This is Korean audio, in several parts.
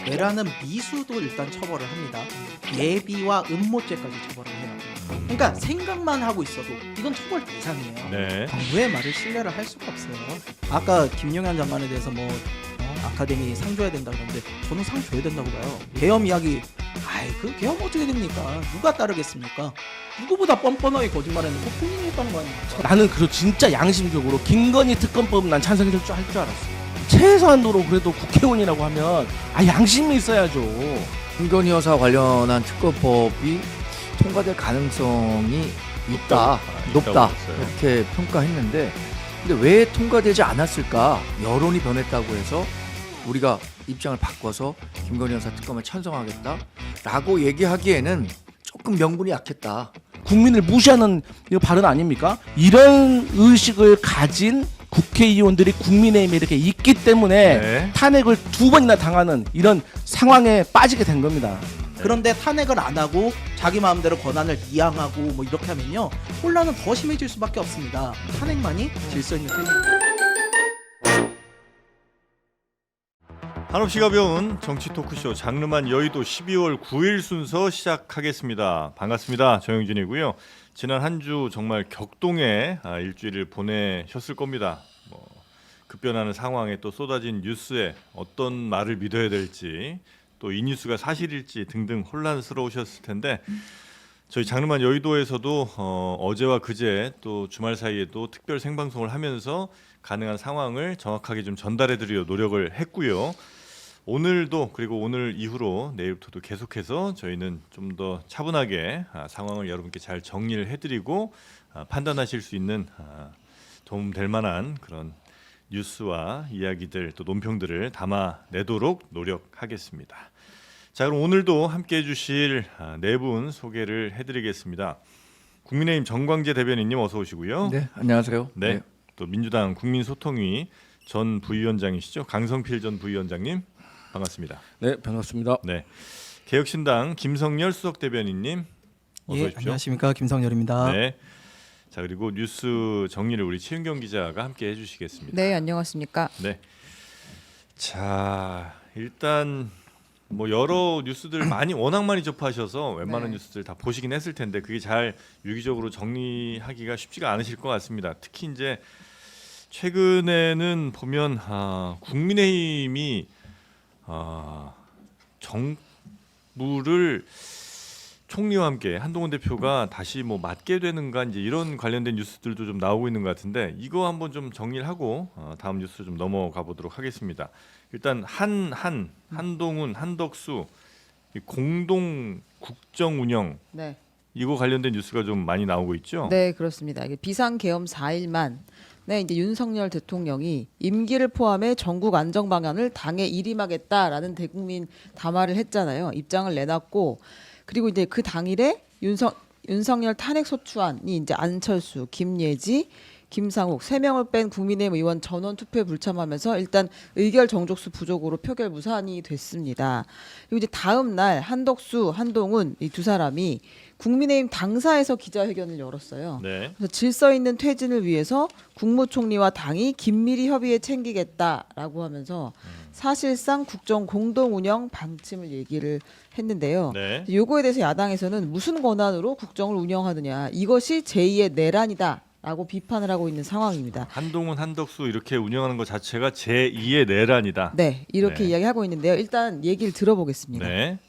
내라는 미수도 일단 처벌을 합니다. 예비와 음모죄까지 처벌을 해요. 그러니까 생각만 하고 있어도 이건 처벌 대상이에요. 네. 정부의 말을 신뢰를 할 수가 없어요. 아까 김용현 장관에 대해서 뭐 아카데미 상 줘야 된다 그러는데 저는 상 줘야 된다고 봐요. 계엄 이야기, 그 계엄 어떻게 됩니까? 누가 따르겠습니까? 누구보다 뻔뻔하게 거짓말했는데 본인이 했다는 거 아닙니까? 나는 진짜 양심적으로 김건희 특검법은 난 찬성해줄 줄 알았어. 최소한도로 그래도 국회의원이라고 하면 양심이 있어야죠. 김건희 여사 관련한 특검법이 통과될 가능성이 있다, 높다 이렇게 평가했는데, 근데 왜 통과되지 않았을까? 여론이 변했다고 해서 우리가 입장을 바꿔서 김건희 여사 특검에 찬성하겠다라고 얘기하기에는 조금 명분이 약했다. 국민을 무시하는 이거 발언 아닙니까? 이런 의식을 가진 국회의원들이 국민의힘에 이렇게 있기 때문에 네. 탄핵을 2번이나 당하는 이런 상황에 빠지게 된 겁니다. 그런데 탄핵을 안 하고 자기 마음대로 권한을 이양하고 뭐 이렇게 하면요 혼란은 더 심해질 수밖에 없습니다. 탄핵만이 질서 있는 태입니다. 한없이 가벼운 정치 토크쇼 장르만 여의도 12월 9일 순서 시작하겠습니다. 반갑습니다. 정영진이고요. 지난 한 주 정말 격동의 일주일을 보내셨을 겁니다. 급변하는 상황에 또 쏟아진 뉴스에 어떤 말을 믿어야 될지, 또 이 뉴스가 사실일지 등등 혼란스러우셨을 텐데, 저희 장르만 여의도에서도 어제와 그제 또 주말 사이에도 특별 생방송을 하면서 가능한 상황을 정확하게 좀 전달해드리려 노력을 했고요. 오늘도, 그리고 오늘 이후로 내일부터도 계속해서 저희는 좀 더 차분하게 상황을 여러분께 잘 정리를 해드리고 판단하실 수 있는 도움될 만한 그런 뉴스와 이야기들, 또 논평들을 담아내도록 노력하겠습니다. 자, 그럼 오늘도 함께해 주실 네 분 소개를 해드리겠습니다. 국민의힘 정광재 대변인님 어서 오시고요. 네, 안녕하세요. 네. 또 민주당 국민소통위 전 부위원장이시죠. 강성필 전 부위원장님 반갑습니다. 네, 반갑습니다. 네. 개혁신당 김성열 수석 대변인님 어서 오십시오. 안녕하십니까, 김성열입니다. 네. 자, 그리고 뉴스 정리를 우리 최윤경 기자가 함께 해주시겠습니다. 네, 안녕하십니까. 네. 자, 일단 여러 뉴스들 워낙 많이 접하셔서 웬만한 네. 뉴스들 다 보시긴 했을 텐데 그게 잘 유기적으로 정리하기가 쉽지가 않으실 것 같습니다. 특히 이제 최근에는 보면 국민의힘이 정부를 총리와 함께 한동훈 대표가 다시 맡게 되는가, 이제 이런 관련된 뉴스들도 좀 나오고 있는 것 같은데, 이거 한번 좀 정리를 하고 다음 뉴스로 좀 넘어가 보도록 하겠습니다. 일단 한동훈, 한덕수 이 공동 국정 운영, 네, 이거 관련된 뉴스가 좀 많이 나오고 있죠. 네 그렇습니다. 이게 비상계엄 4일만 이제 윤석열 대통령이 임기를 포함해 전국 안정 방안을 당에 일임하겠다라는 대국민 담화를 했잖아요. 입장을 내놨고, 그리고 이제 그 당일에 윤석열 탄핵 소추안이 이제 안철수, 김예지, 김상욱 3명을 뺀 국민의힘 의원 전원 투표에 불참하면서 일단 의결 정족수 부족으로 표결 무산이 됐습니다. 그리고 이제 다음 날 한덕수, 한동훈 이 두 사람이 국민의힘 당사에서 기자회견을 열었어요. 네. 그래서 질서 있는 퇴진을 위해서 국무총리와 당이 긴밀히 협의에 챙기겠다라고 하면서 사실상 국정 공동 운영 방침을 얘기를 했는데요. 네. 요거에 대해서 야당에서는 무슨 권한으로 국정을 운영하느냐, 이것이 제2의 내란이다라고 비판을 하고 있는 상황입니다. 한동훈, 한덕수 이렇게 운영하는 것 자체가 제2의 내란이다. 네, 이렇게 네. 이야기하고 있는데요. 일단 얘기를 들어보겠습니다. 네.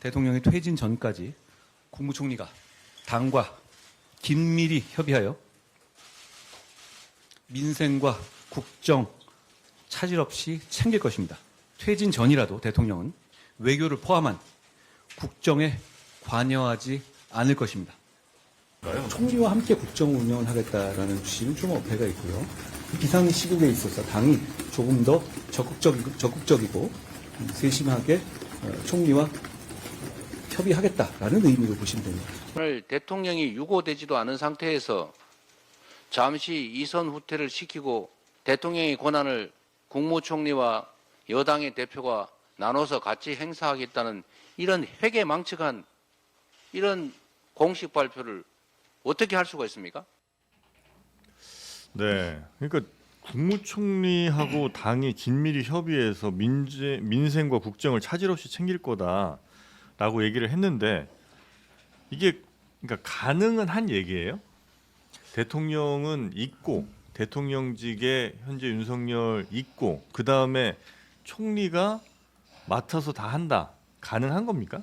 대통령이 퇴진 전까지 국무총리가 당과 긴밀히 협의하여 민생과 국정 차질 없이 챙길 것입니다. 퇴진 전이라도 대통령은 외교를 포함한 국정에 관여하지 않을 것입니다. 총리와 함께 국정 운영을 하겠다라는 취지는 좀 어폐가 있고요. 비상 시국에 있어서 당이 조금 더 적극적이고 세심하게 총리와 협의하겠다라는 의미로 보시면 됩니다. 오늘 대통령이 유고되지도 않은 상태에서 잠시 이선 후퇴를 시키고 대통령의 권한을 국무총리와 여당의 대표가 나눠서 같이 행사하겠다는 이런 회계망측한 이런 공식 발표를 어떻게 할 수가 있습니까? 네. 그러니까 국무총리하고 당이 긴밀히 협의해서 민생과 국정을 차질 없이 챙길 거다라고 얘기를 했는데 이게 그러니까 가능은 한 얘기예요? 대통령은 있고 대통령직에 현재 윤석열 있고 그 다음에 총리가 맡아서 다 한다. 가능한 겁니까?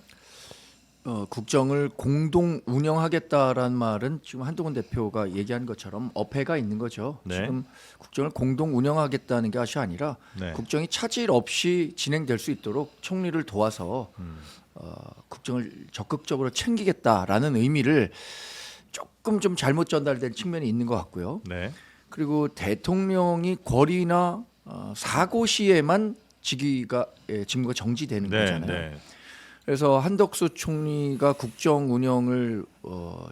국정을 공동 운영하겠다라는 말은 지금 한동훈 대표가 얘기한 것처럼 어폐가 있는 거죠. 네. 지금 국정을 공동 운영하겠다는 것이 아니라 네. 국정이 차질 없이 진행될 수 있도록 총리를 도와서 국정을 적극적으로 챙기겠다라는 의미를 조금 좀 잘못 전달된 측면이 있는 것 같고요. 네. 그리고 대통령이 권위나 사고 시에만 직무가 정지되는 네. 거잖아요. 네. 그래서 한덕수 총리가 국정 운영을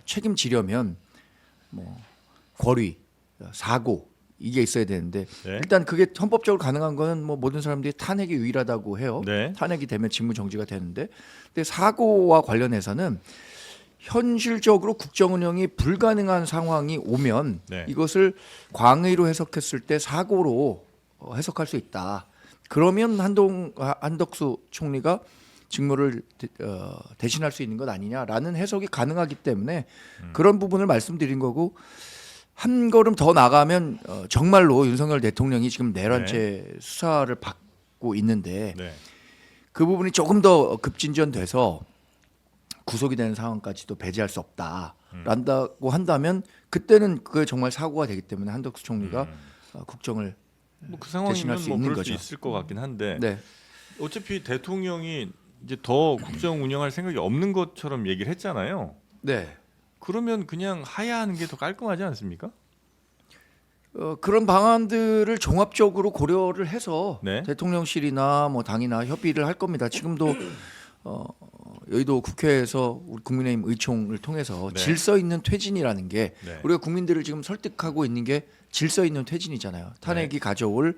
책임지려면 뭐 권위, 사고 이게 있어야 되는데 네. 일단 그게 헌법적으로 가능한 거는 뭐 모든 사람들이 탄핵이 유일하다고 해요. 네. 탄핵이 되면 직무 정지가 되는데, 근데 사고와 관련해서는 현실적으로 국정 운영이 불가능한 상황이 오면 네. 이것을 광의로 해석했을 때 사고로 해석할 수 있다. 그러면 한덕수 총리가 직무를 대신할 수 있는 것 아니냐라는 해석이 가능하기 때문에 그런 부분을 말씀드린 거고, 한 걸음 더 나가면 정말로 윤석열 대통령이 지금 내란죄 수사를 받고 있는데 네. 그 부분이 조금 더 급진전돼서 구속이 되는 상황까지도 배제할 수 없다라고 한다면 그때는 그게 정말 사고가 되기 때문에 한덕수 총리가 국정을 뭐 그 대신할 상황이면 수 뭐 있는 그럴 거죠. 수 있을 것 같긴 한데 네. 어차피 대통령이 이제 더 국정 운영할 생각이 없는 것처럼 얘기를 했잖아요. 네. 그러면 그냥 하야하는 게 더 깔끔하지 않습니까? 그런 방안들을 종합적으로 고려를 해서 네. 대통령실이나 뭐 당이나 협의를 할 겁니다. 지금도 여의도 국회에서 우리 국민의힘 의총을 통해서 네. 질서 있는 퇴진이라는 게 네. 우리가 국민들을 지금 설득하고 있는 게 질서 있는 퇴진이잖아요. 탄핵이 가져올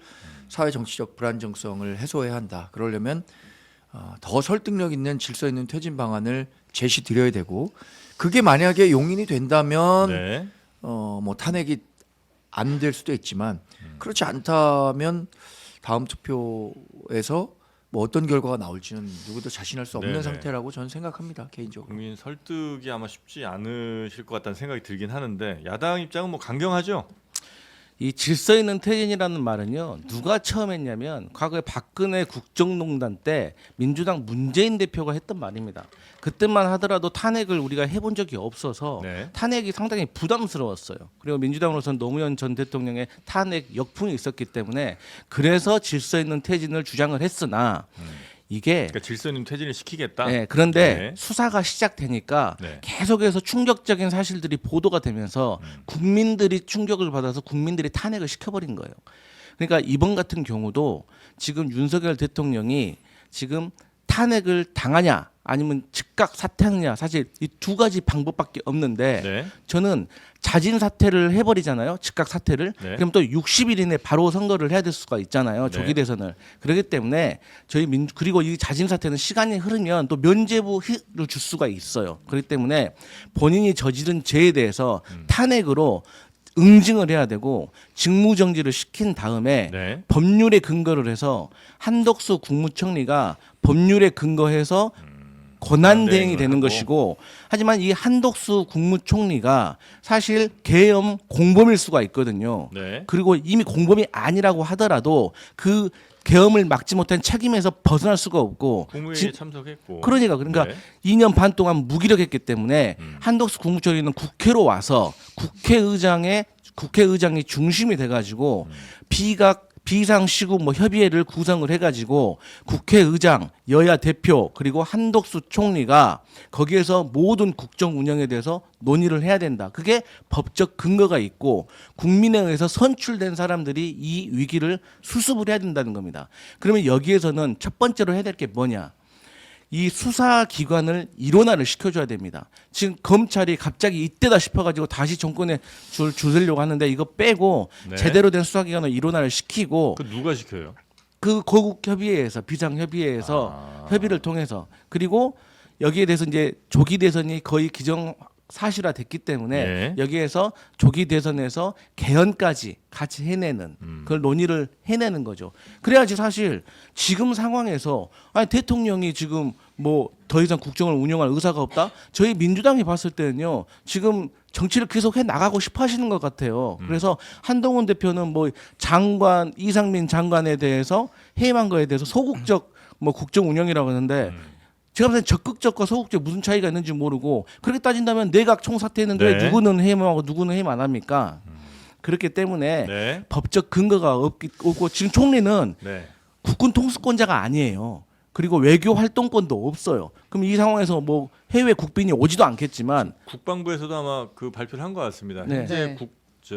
사회 정치적 불안정성을 해소해야 한다. 그러려면 더 설득력 있는 질서 있는 퇴진 방안을 제시 드려야 되고, 그게 만약에 용인이 된다면 네. 뭐 탄핵이 안 될 수도 있지만 그렇지 않다면 다음 투표에서 뭐 어떤 결과가 나올지는 누구도 자신할 수 없는 네네. 상태라고 저는 생각합니다, 개인적으로. 국민 설득이 아마 쉽지 않으실 것 같다는 생각이 들긴 하는데 야당 입장은 뭐 강경하죠. 이 질서 있는 퇴진이라는 말은요, 누가 처음 했냐면 과거에 박근혜 국정농단 때 민주당 문재인 대표가 했던 말입니다. 그때만 하더라도 탄핵을 우리가 해본 적이 없어서 네. 탄핵이 상당히 부담스러웠어요. 그리고 민주당으로서는 노무현 전 대통령의 탄핵 역풍이 있었기 때문에 그래서 질서 있는 퇴진을 주장을 했으나 이게 그러니까 질서 있는 퇴진을 시키겠다. 네, 그런데 네. 수사가 시작되니까 네. 계속해서 충격적인 사실들이 보도가 되면서 국민들이 충격을 받아서 국민들이 탄핵을 시켜버린 거예요. 그러니까 이번 같은 경우도 지금 윤석열 대통령이 지금 탄핵을 당하냐 아니면 즉각 사퇴하느냐, 사실 이 두 가지 방법밖에 없는데 네. 저는 자진 사퇴를 해버리잖아요. 즉각 사퇴를. 네. 그럼 또 60일 이내 바로 선거를 해야 될 수가 있잖아요. 조기 네. 대선을. 그렇기 때문에 그리고 이 자진 사퇴는 시간이 흐르면 또 면죄부를 줄 수가 있어요. 그렇기 때문에 본인이 저지른 죄에 대해서 탄핵으로 응징을 해야 되고 직무정지를 시킨 다음에 네. 법률에 근거를 해서 한덕수 국무총리가 법률에 근거해서 권한 대행이 되는 하고. 것이고, 하지만 이 한덕수 국무총리가 사실 계엄 공범일 수가 있거든요. 네. 그리고 이미 공범이 아니라고 하더라도 그 계엄을 막지 못한 책임에서 벗어날 수가 없고, 국무회의에 참석했고. 그러니까 네. 2년 반 동안 무기력했기 때문에 한덕수 국무총리는 국회로 와서 국회의장이 중심이 돼가지고 비상시국 뭐 협의회를 구성을 해가지고 국회의장, 여야 대표 그리고 한덕수 총리가 거기에서 모든 국정 운영에 대해서 논의를 해야 된다. 그게 법적 근거가 있고 국민에 의해서 선출된 사람들이 이 위기를 수습을 해야 된다는 겁니다. 그러면 여기에서는 첫 번째로 해야 될 게 뭐냐? 이 수사기관을 일원화를 시켜줘야 됩니다. 지금 검찰이 갑자기 이때다 싶어가지고 다시 정권에 주려고 하는데 이거 빼고 네. 제대로 된 수사기관을 일원화를 시키고 그 누가 시켜요? 그 거국협의회에서 비상협의회에서 협의를 통해서, 그리고 여기에 대해서 이제 조기 대선이 거의 사실화됐기 때문에 네. 여기에서 조기 대선에서 개헌까지 같이 해내는 그걸 논의를 해내는 거죠. 그래야지 사실 지금 상황에서 아니 대통령이 지금 뭐 더 이상 국정을 운영할 의사가 없다. 저희 민주당이 봤을 때는요. 지금 정치를 계속 해 나가고 싶어 하시는 것 같아요. 그래서 한동훈 대표는 뭐 장관 이상민 장관에 대해서 해임한 거에 대해서 소극적 뭐 국정 운영이라고 하는데 제가 봤을 때 적극적과 소극적 무슨 차이가 있는지 모르고 그렇게 따진다면 내각 총사퇴했는데 왜 네. 누구는 해임하고 누구는 해임 안 합니까? 그렇기 때문에 네. 법적 근거가 없고 지금 총리는 네. 국군 통수권자가 아니에요. 그리고 외교 활동권도 없어요. 그럼 이 상황에서 뭐 해외 국빈이 오지도 않겠지만 국방부에서도 아마 그 발표를 한 것 같습니다. 네. 현재 네.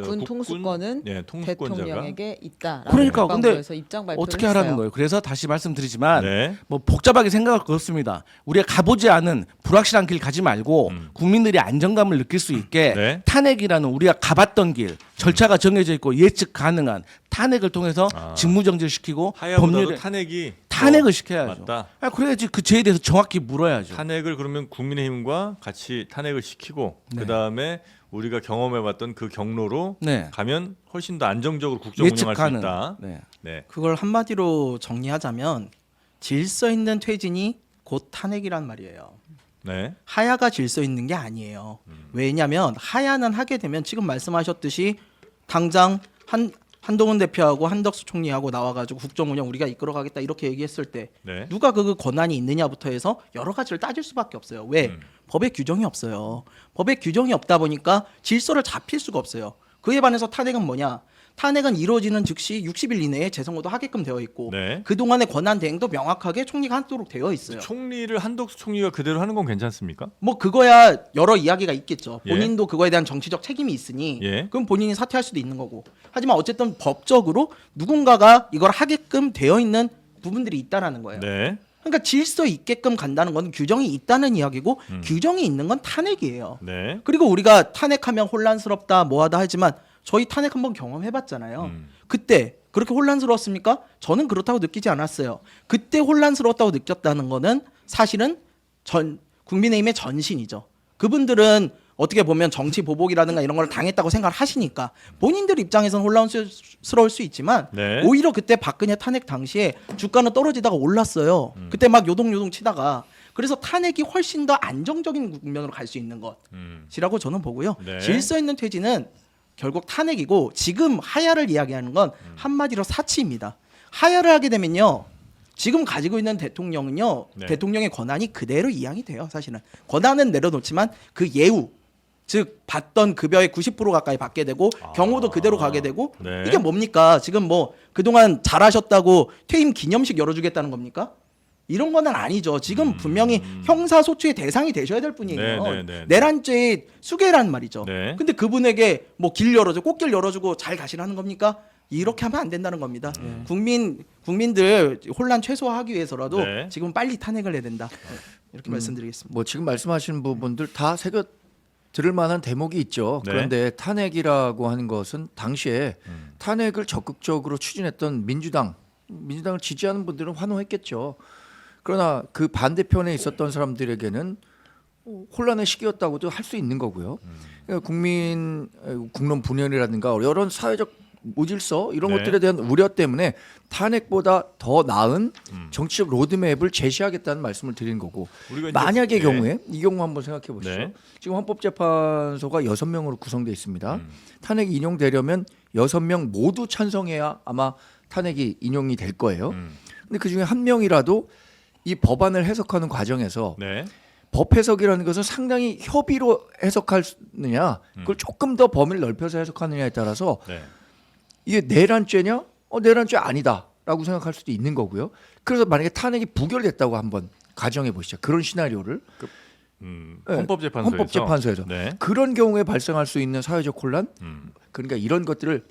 군 통수권은 네, 통수권자가 대통령에게 있다. 그러니까 근데 국방부에서 입장 발표를 어떻게 하라는 했어요. 거예요? 그래서 다시 말씀드리지만 네. 뭐 복잡하게 생각할 거 없습니다. 우리가 가보지 않은 불확실한 길 가지 말고 국민들이 안정감을 느낄 수 있게 네. 탄핵이라는 우리가 가봤던 길 절차가 정해져 있고 예측 가능한 탄핵을 통해서 직무정지시키고 하야보다도 법률에 탄핵이 탄핵을 더 시켜야죠. 맞다. 그래야지 그 죄에 대해서 정확히 물어야죠. 탄핵을 그러면 국민의힘과 같이 탄핵을 시키고 네. 그다음에 우리가 경험해봤던 그 경로로 네. 가면 훨씬 더 안정적으로 국정 예측 운영할 수 가능. 있다. 네. 네. 그걸 한마디로 정리하자면 질서 있는 퇴진이 곧 탄핵이란 말이에요. 네. 하야가 질서 있는 게 아니에요. 왜냐하면 하야는 하게 되면 지금 말씀하셨듯이 당장 한동훈 대표하고 한덕수 총리하고 나와가지고 국정운영 우리가 이끌어가겠다 이렇게 얘기했을 때 네. 누가 그 권한이 있느냐부터 해서 여러 가지를 따질 수밖에 없어요. 왜? 법에 규정이 없어요. 법에 규정이 없다 보니까 질서를 잡힐 수가 없어요. 그에 반해서 탄핵은 뭐냐? 탄핵은 이루어지는 즉시 60일 이내에 재선고도 하게끔 되어 있고 네. 그동안의 권한 대행도 명확하게 총리가 하도록 되어 있어요. 총리를 한덕수 총리가 그대로 하는 건 괜찮습니까? 뭐 그거야 여러 이야기가 있겠죠. 예. 본인도 그거에 대한 정치적 책임이 있으니 예. 그럼 본인이 사퇴할 수도 있는 거고. 하지만 어쨌든 법적으로 누군가가 이걸 하게끔 되어 있는 부분들이 있다라는 거예요. 네. 그러니까 질서 있게끔 간다는 건 규정이 있다는 이야기고 규정이 있는 건 탄핵이에요. 네. 그리고 우리가 탄핵하면 혼란스럽다 뭐하다 하지만 저희 탄핵 한번 경험해봤잖아요. 그때 그렇게 혼란스러웠습니까? 저는 그렇다고 느끼지 않았어요. 그때 혼란스러웠다고 느꼈다는 거는 사실은 국민의힘의 전신이죠. 그분들은 어떻게 보면 정치 보복이라든가 이런 걸 당했다고 생각을 하시니까 본인들 입장에서는 혼란스러울 수 있지만 네. 오히려 그때 박근혜 탄핵 당시에 주가는 떨어지다가 올랐어요. 그때 막 요동요동 치다가 그래서 탄핵이 훨씬 더 안정적인 국면으로 갈 수 있는 것이라고 저는 보고요. 네. 질서 있는 퇴진은 결국 탄핵이고 지금 하야를 이야기하는 건 한마디로 사치입니다. 하야를 하게 되면요. 지금 가지고 있는 대통령은요. 네. 대통령의 권한이 그대로 이양이 돼요. 사실은. 권한은 내려놓지만 그 예우 즉 받던 급여의 90% 가까이 받게 되고 경호도 그대로 가게 되고 네. 이게 뭡니까? 지금 뭐 그동안 잘하셨다고 퇴임 기념식 열어주겠다는 겁니까? 이런 거는 아니죠. 지금 분명히 형사소추의 대상이 되셔야 될 분이에요. 네. 내란죄의 수괴란 말이죠. 네. 근데 그분에게 뭐 길 열어주고 꽃길 열어주고 잘 가시라는 겁니까? 이렇게 하면 안 된다는 겁니다. 국민들 혼란 최소화하기 위해서라도 네. 지금 빨리 탄핵을 해야 된다. 이렇게 말씀드리겠습니다. 뭐 지금 말씀하시는 부분들 다 새겨 들을 만한 대목이 있죠. 네. 그런데 탄핵이라고 하는 것은 당시에 탄핵을 적극적으로 추진했던 민주당을 지지하는 분들은 환호했겠죠. 그러나 그 반대편에 있었던 사람들에게는 혼란의 시기였다고도 할 수 있는 거고요. 그러니까 국론 분열이라든가 여러 사회적 무질서 이런 네. 것들에 대한 우려 때문에 탄핵보다 더 나은 정치적 로드맵을 제시하겠다는 말씀을 드리는 거고 우리가 이제- 만약의 네. 경우에 이 경우 한번 생각해 보시죠. 네. 지금 헌법재판소가 6명으로 구성되어 있습니다. 탄핵이 인용되려면 6명 모두 찬성해야 아마 탄핵이 인용이 될 거예요. 근데 그중에 한 명이라도 이 법안을 해석하는 과정에서 네. 법 해석이라는 것은 상당히 협의로 해석하느냐 그걸 조금 더 범위를 넓혀서 해석하느냐에 따라서 네. 이게 내란죄냐? 내란죄 아니다라고 생각할 수도 있는 거고요. 그래서 만약에 탄핵이 부결됐다고 한번 가정해 보시죠. 그런 시나리오를 네, 헌법재판소에서 네. 그런 경우에 발생할 수 있는 사회적 혼란, 그러니까 이런 것들을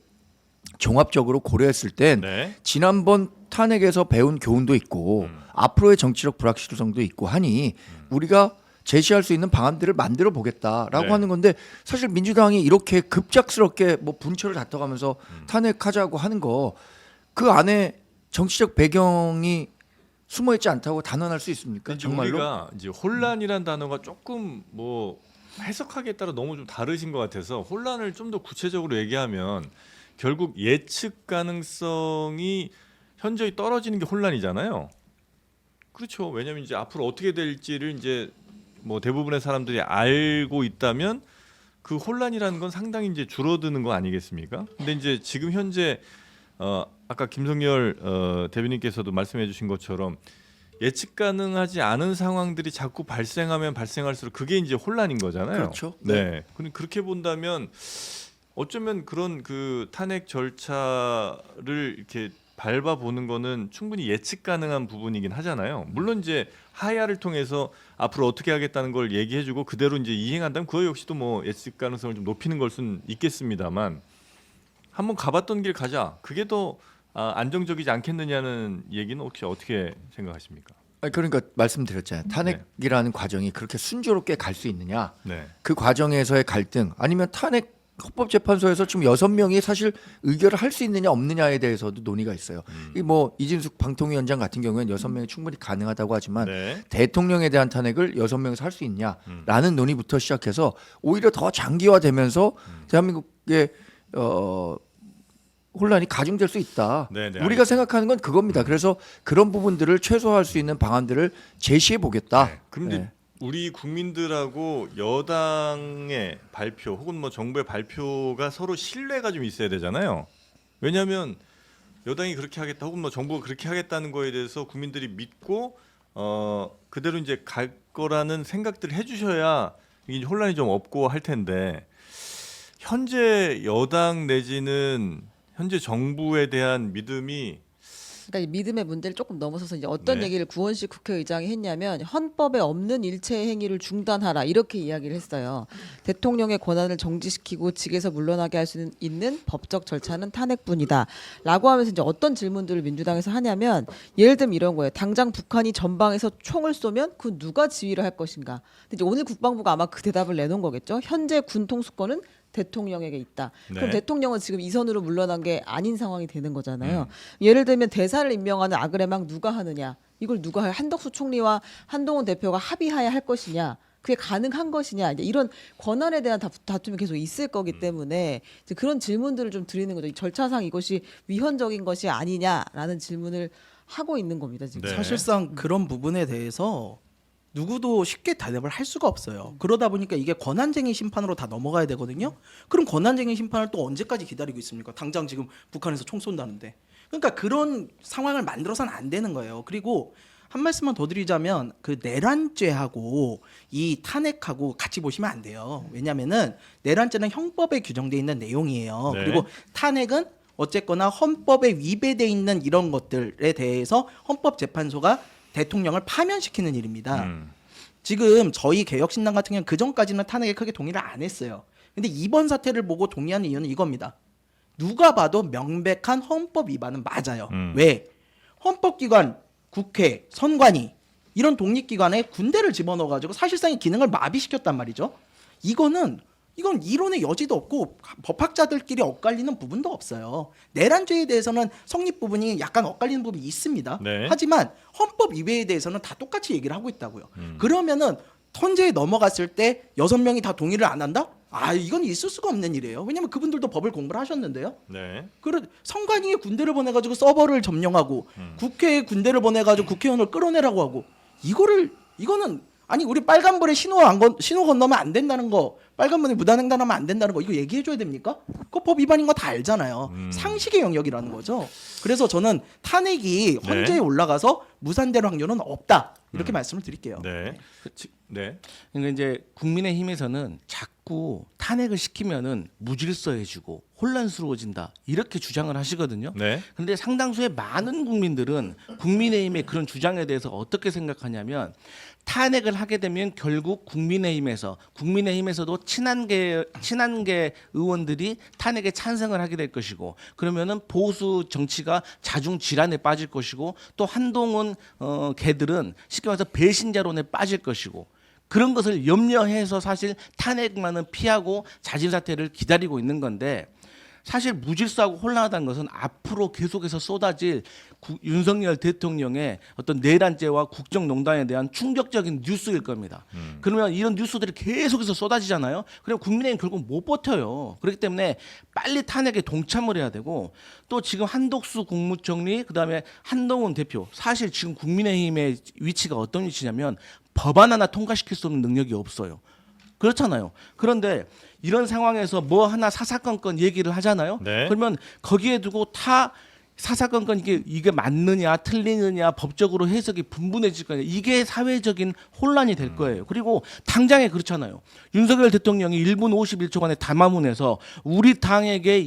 종합적으로 고려했을 땐 네. 지난번 탄핵에서 배운 교훈도 있고 앞으로의 정치적 불확실성도 있고 하니 우리가 제시할 수 있는 방안들을 만들어 보겠다라고 네. 하는 건데 사실 민주당이 이렇게 급작스럽게 뭐 분초를 다퉈가면서 탄핵하자고 하는 거 그 안에 정치적 배경이 숨어 있지 않다고 단언할 수 있습니까? 근데 정말로? 우리가 이제 혼란이란 단어가 조금 뭐 해석하기에 따라 너무 좀 다르신 것 같아서 혼란을 좀 더 구체적으로 얘기하면 결국 예측 가능성이 현저히 떨어지는 게 혼란이잖아요. 그렇죠. 왜냐하면 이제 앞으로 어떻게 될지를 이제 뭐 대부분의 사람들이 알고 있다면 그 혼란이라는 건 상당히 이제 줄어드는 거 아니겠습니까? 근데 이제 지금 현재 아까 김성열 대변인께서도 말씀해주신 것처럼 예측 가능하지 않은 상황들이 자꾸 발생하면 발생할수록 그게 이제 혼란인 거잖아요. 그렇죠. 네. 그렇게 본다면 어쩌면 그런 그 탄핵 절차를 이렇게 밟아보는 거는 충분히 예측 가능한 부분이긴 하잖아요. 물론 이제 하야를 통해서 앞으로 어떻게 하겠다는 걸 얘기해주고 그대로 이제 이행한다면 그거 역시도 뭐 예측 가능성을 좀 높이는 걸 수는 있겠습니다만 한번 가봤던 길 가자. 그게 더 안정적이지 않겠느냐는 얘기는 혹시 어떻게 생각하십니까? 아니, 그러니까 말씀드렸잖아요. 탄핵이라는 과정이 그렇게 순조롭게 갈 수 있느냐? 네. 그 과정에서의 갈등 아니면 탄핵 헌법재판소에서 지금 6명이 사실 의결을 할 수 있느냐 없느냐에 대해서도 논의가 있어요. 이 뭐 이진숙 방통위원장 같은 경우에는 6명이 충분히 가능하다고 하지만 네. 대통령에 대한 탄핵을 6명에서 할 수 있냐라는 논의부터 시작해서 오히려 더 장기화되면서 대한민국의 혼란이 가중될 수 있다. 네, 네, 우리가 생각하는 건 그겁니다. 그래서 그런 부분들을 최소화할 수 있는 방안들을 제시해 보겠다. 네. 그런데 우리 국민들하고 여당의 발표 혹은 뭐 정부의 발표가 서로 신뢰가 좀 있어야 되잖아요. 왜냐하면 여당이 그렇게 하겠다 혹은 뭐 정부가 그렇게 하겠다는 거에 대해서 국민들이 믿고 그대로 이제 갈 거라는 생각들을 해주셔야 이게 혼란이 좀 없고 할 텐데 현재 여당 내지는 현재 정부에 대한 믿음이 그러니까 이 믿음의 문제를 조금 넘어서서 이제 어떤 네. 얘기를 구원식 국회의장이 했냐면 헌법에 없는 일체 행위를 중단하라 이렇게 이야기를 했어요. 대통령의 권한을 정지시키고 직에서 물러나게 할 수 있는 법적 절차는 탄핵뿐이다라고 하면서 이제 어떤 질문들을 민주당에서 하냐면 예를 들면 이런 거예요. 당장 북한이 전방에서 총을 쏘면 그 누가 지휘를 할 것인가. 근데 이제 오늘 국방부가 아마 그 대답을 내놓은 거겠죠. 현재 군 통수권은 대통령에게 있다. 그럼 네. 대통령은 지금 이선으로 물러난 게 아닌 상황이 되는 거잖아요. 예를 들면 대사를 임명하는 아그레망 누가 하느냐. 이걸 누가 할 한덕수 총리와 한동훈 대표가 합의하야 할 것이냐. 그게 가능한 것이냐. 이제 이런 권한에 대한 다툼이 계속 있을 거기 때문에 이제 그런 질문들을 좀 드리는 거죠. 이 절차상 이것이 위헌적인 것이 아니냐라는 질문을 하고 있는 겁니다. 지금. 네. 사실상 그런 부분에 대해서 누구도 쉽게 대답을 할 수가 없어요. 그러다 보니까 이게 권한쟁의 심판으로 다 넘어가야 되거든요. 그럼 권한쟁의 심판을 또 언제까지 기다리고 있습니까? 당장 지금 북한에서 총 쏜다는데. 그러니까 그런 상황을 만들어서는 안 되는 거예요. 그리고 한 말씀만 더 드리자면 그 내란죄하고 이 탄핵하고 같이 보시면 안 돼요. 왜냐면은 내란죄는 형법에 규정돼 있는 내용이에요. 네. 그리고 탄핵은 어쨌거나 헌법에 위배돼 있는 이런 것들에 대해서 헌법재판소가 대통령을 파면시키는 일입니다. 지금 저희 개혁신당 같은 경우는 그전까지는 탄핵에 크게 동의를 안 했어요. 근데 이번 사태를 보고 동의하는 이유는 이겁니다. 누가 봐도 명백한 헌법 위반은 맞아요. 왜? 헌법기관, 국회, 선관위 이런 독립기관에 군대를 집어넣어가지고 사실상의 기능을 마비시켰단 말이죠. 이건 이론의 여지도 없고 법학자들끼리 엇갈리는 부분도 없어요. 내란죄에 대해서는 성립 부분이 약간 엇갈리는 부분이 있습니다. 네. 하지만 헌법 위배에 대해서는 다 똑같이 얘기를 하고 있다고요. 그러면은 헌재에 넘어갔을 때 6명이 다 동의를 안 한다? 이건 있을 수가 없는 일이에요. 왜냐면 그분들도 법을 공부를 하셨는데요. 네. 선관위에 군대를 보내가지고 서버를 점령하고 국회에 군대를 보내가지고 국회의원을 끌어내라고 하고 이거는 아니 우리 빨간불에 신호 건너면 안 된다는 거, 빨간불에 무단횡단하면 안 된다는 거 이거 얘기해줘야 됩니까? 그거 법 위반인 거 다 알잖아요. 상식의 영역이라는 거죠. 그래서 저는 탄핵이 네. 헌재에 올라가서 무산될 확률은 없다 이렇게 말씀을 드릴게요. 네. 네. 그러니까 이제 국민의힘에서는 자꾸 탄핵을 시키면은 무질서해지고 혼란스러워진다 이렇게 주장을 하시거든요. 네. 그런데 상당수의 많은 국민들은 국민의힘의 그런 주장에 대해서 어떻게 생각하냐면 탄핵을 하게 되면 결국 국민의힘에서도 친한계 의원들이 탄핵에 찬성을 하게 될 것이고 그러면은 보수 정치가 자중 질환에 빠질 것이고 또 한동훈 개들은 쉽게 말해서 배신자론에 빠질 것이고 그런 것을 염려해서 사실 탄핵만은 피하고 자진 사퇴를 기다리고 있는 건데 사실 무질서하고 혼란하다는 것은 앞으로 계속해서 쏟아질 윤석열 대통령의 어떤 내란죄와 국정농단에 대한 충격적인 뉴스일 겁니다. 그러면 이런 뉴스들이 계속해서 쏟아지잖아요. 그럼 국민의힘 결국 못 버텨요. 그렇기 때문에 빨리 탄핵에 동참을 해야 되고 또 지금 한독수 국무총리 그다음에 한동훈 대표 사실 지금 국민의힘의 위치가 어떤 위치냐면 법안 하나 통과시킬 수 없는 능력이 없어요. 그렇잖아요. 그런데 이런 상황에서 뭐 하나 사사건건 얘기를 하잖아요. 네. 그러면 거기에 두고 타 사사건건 이게 맞느냐 틀리느냐 법적으로 해석이 분분해질 거예요. 이게 사회적인 혼란이 될 거예요. 그리고 당장에 그렇잖아요. 윤석열 대통령이 1분 51초간의 담화문에서 우리 당에게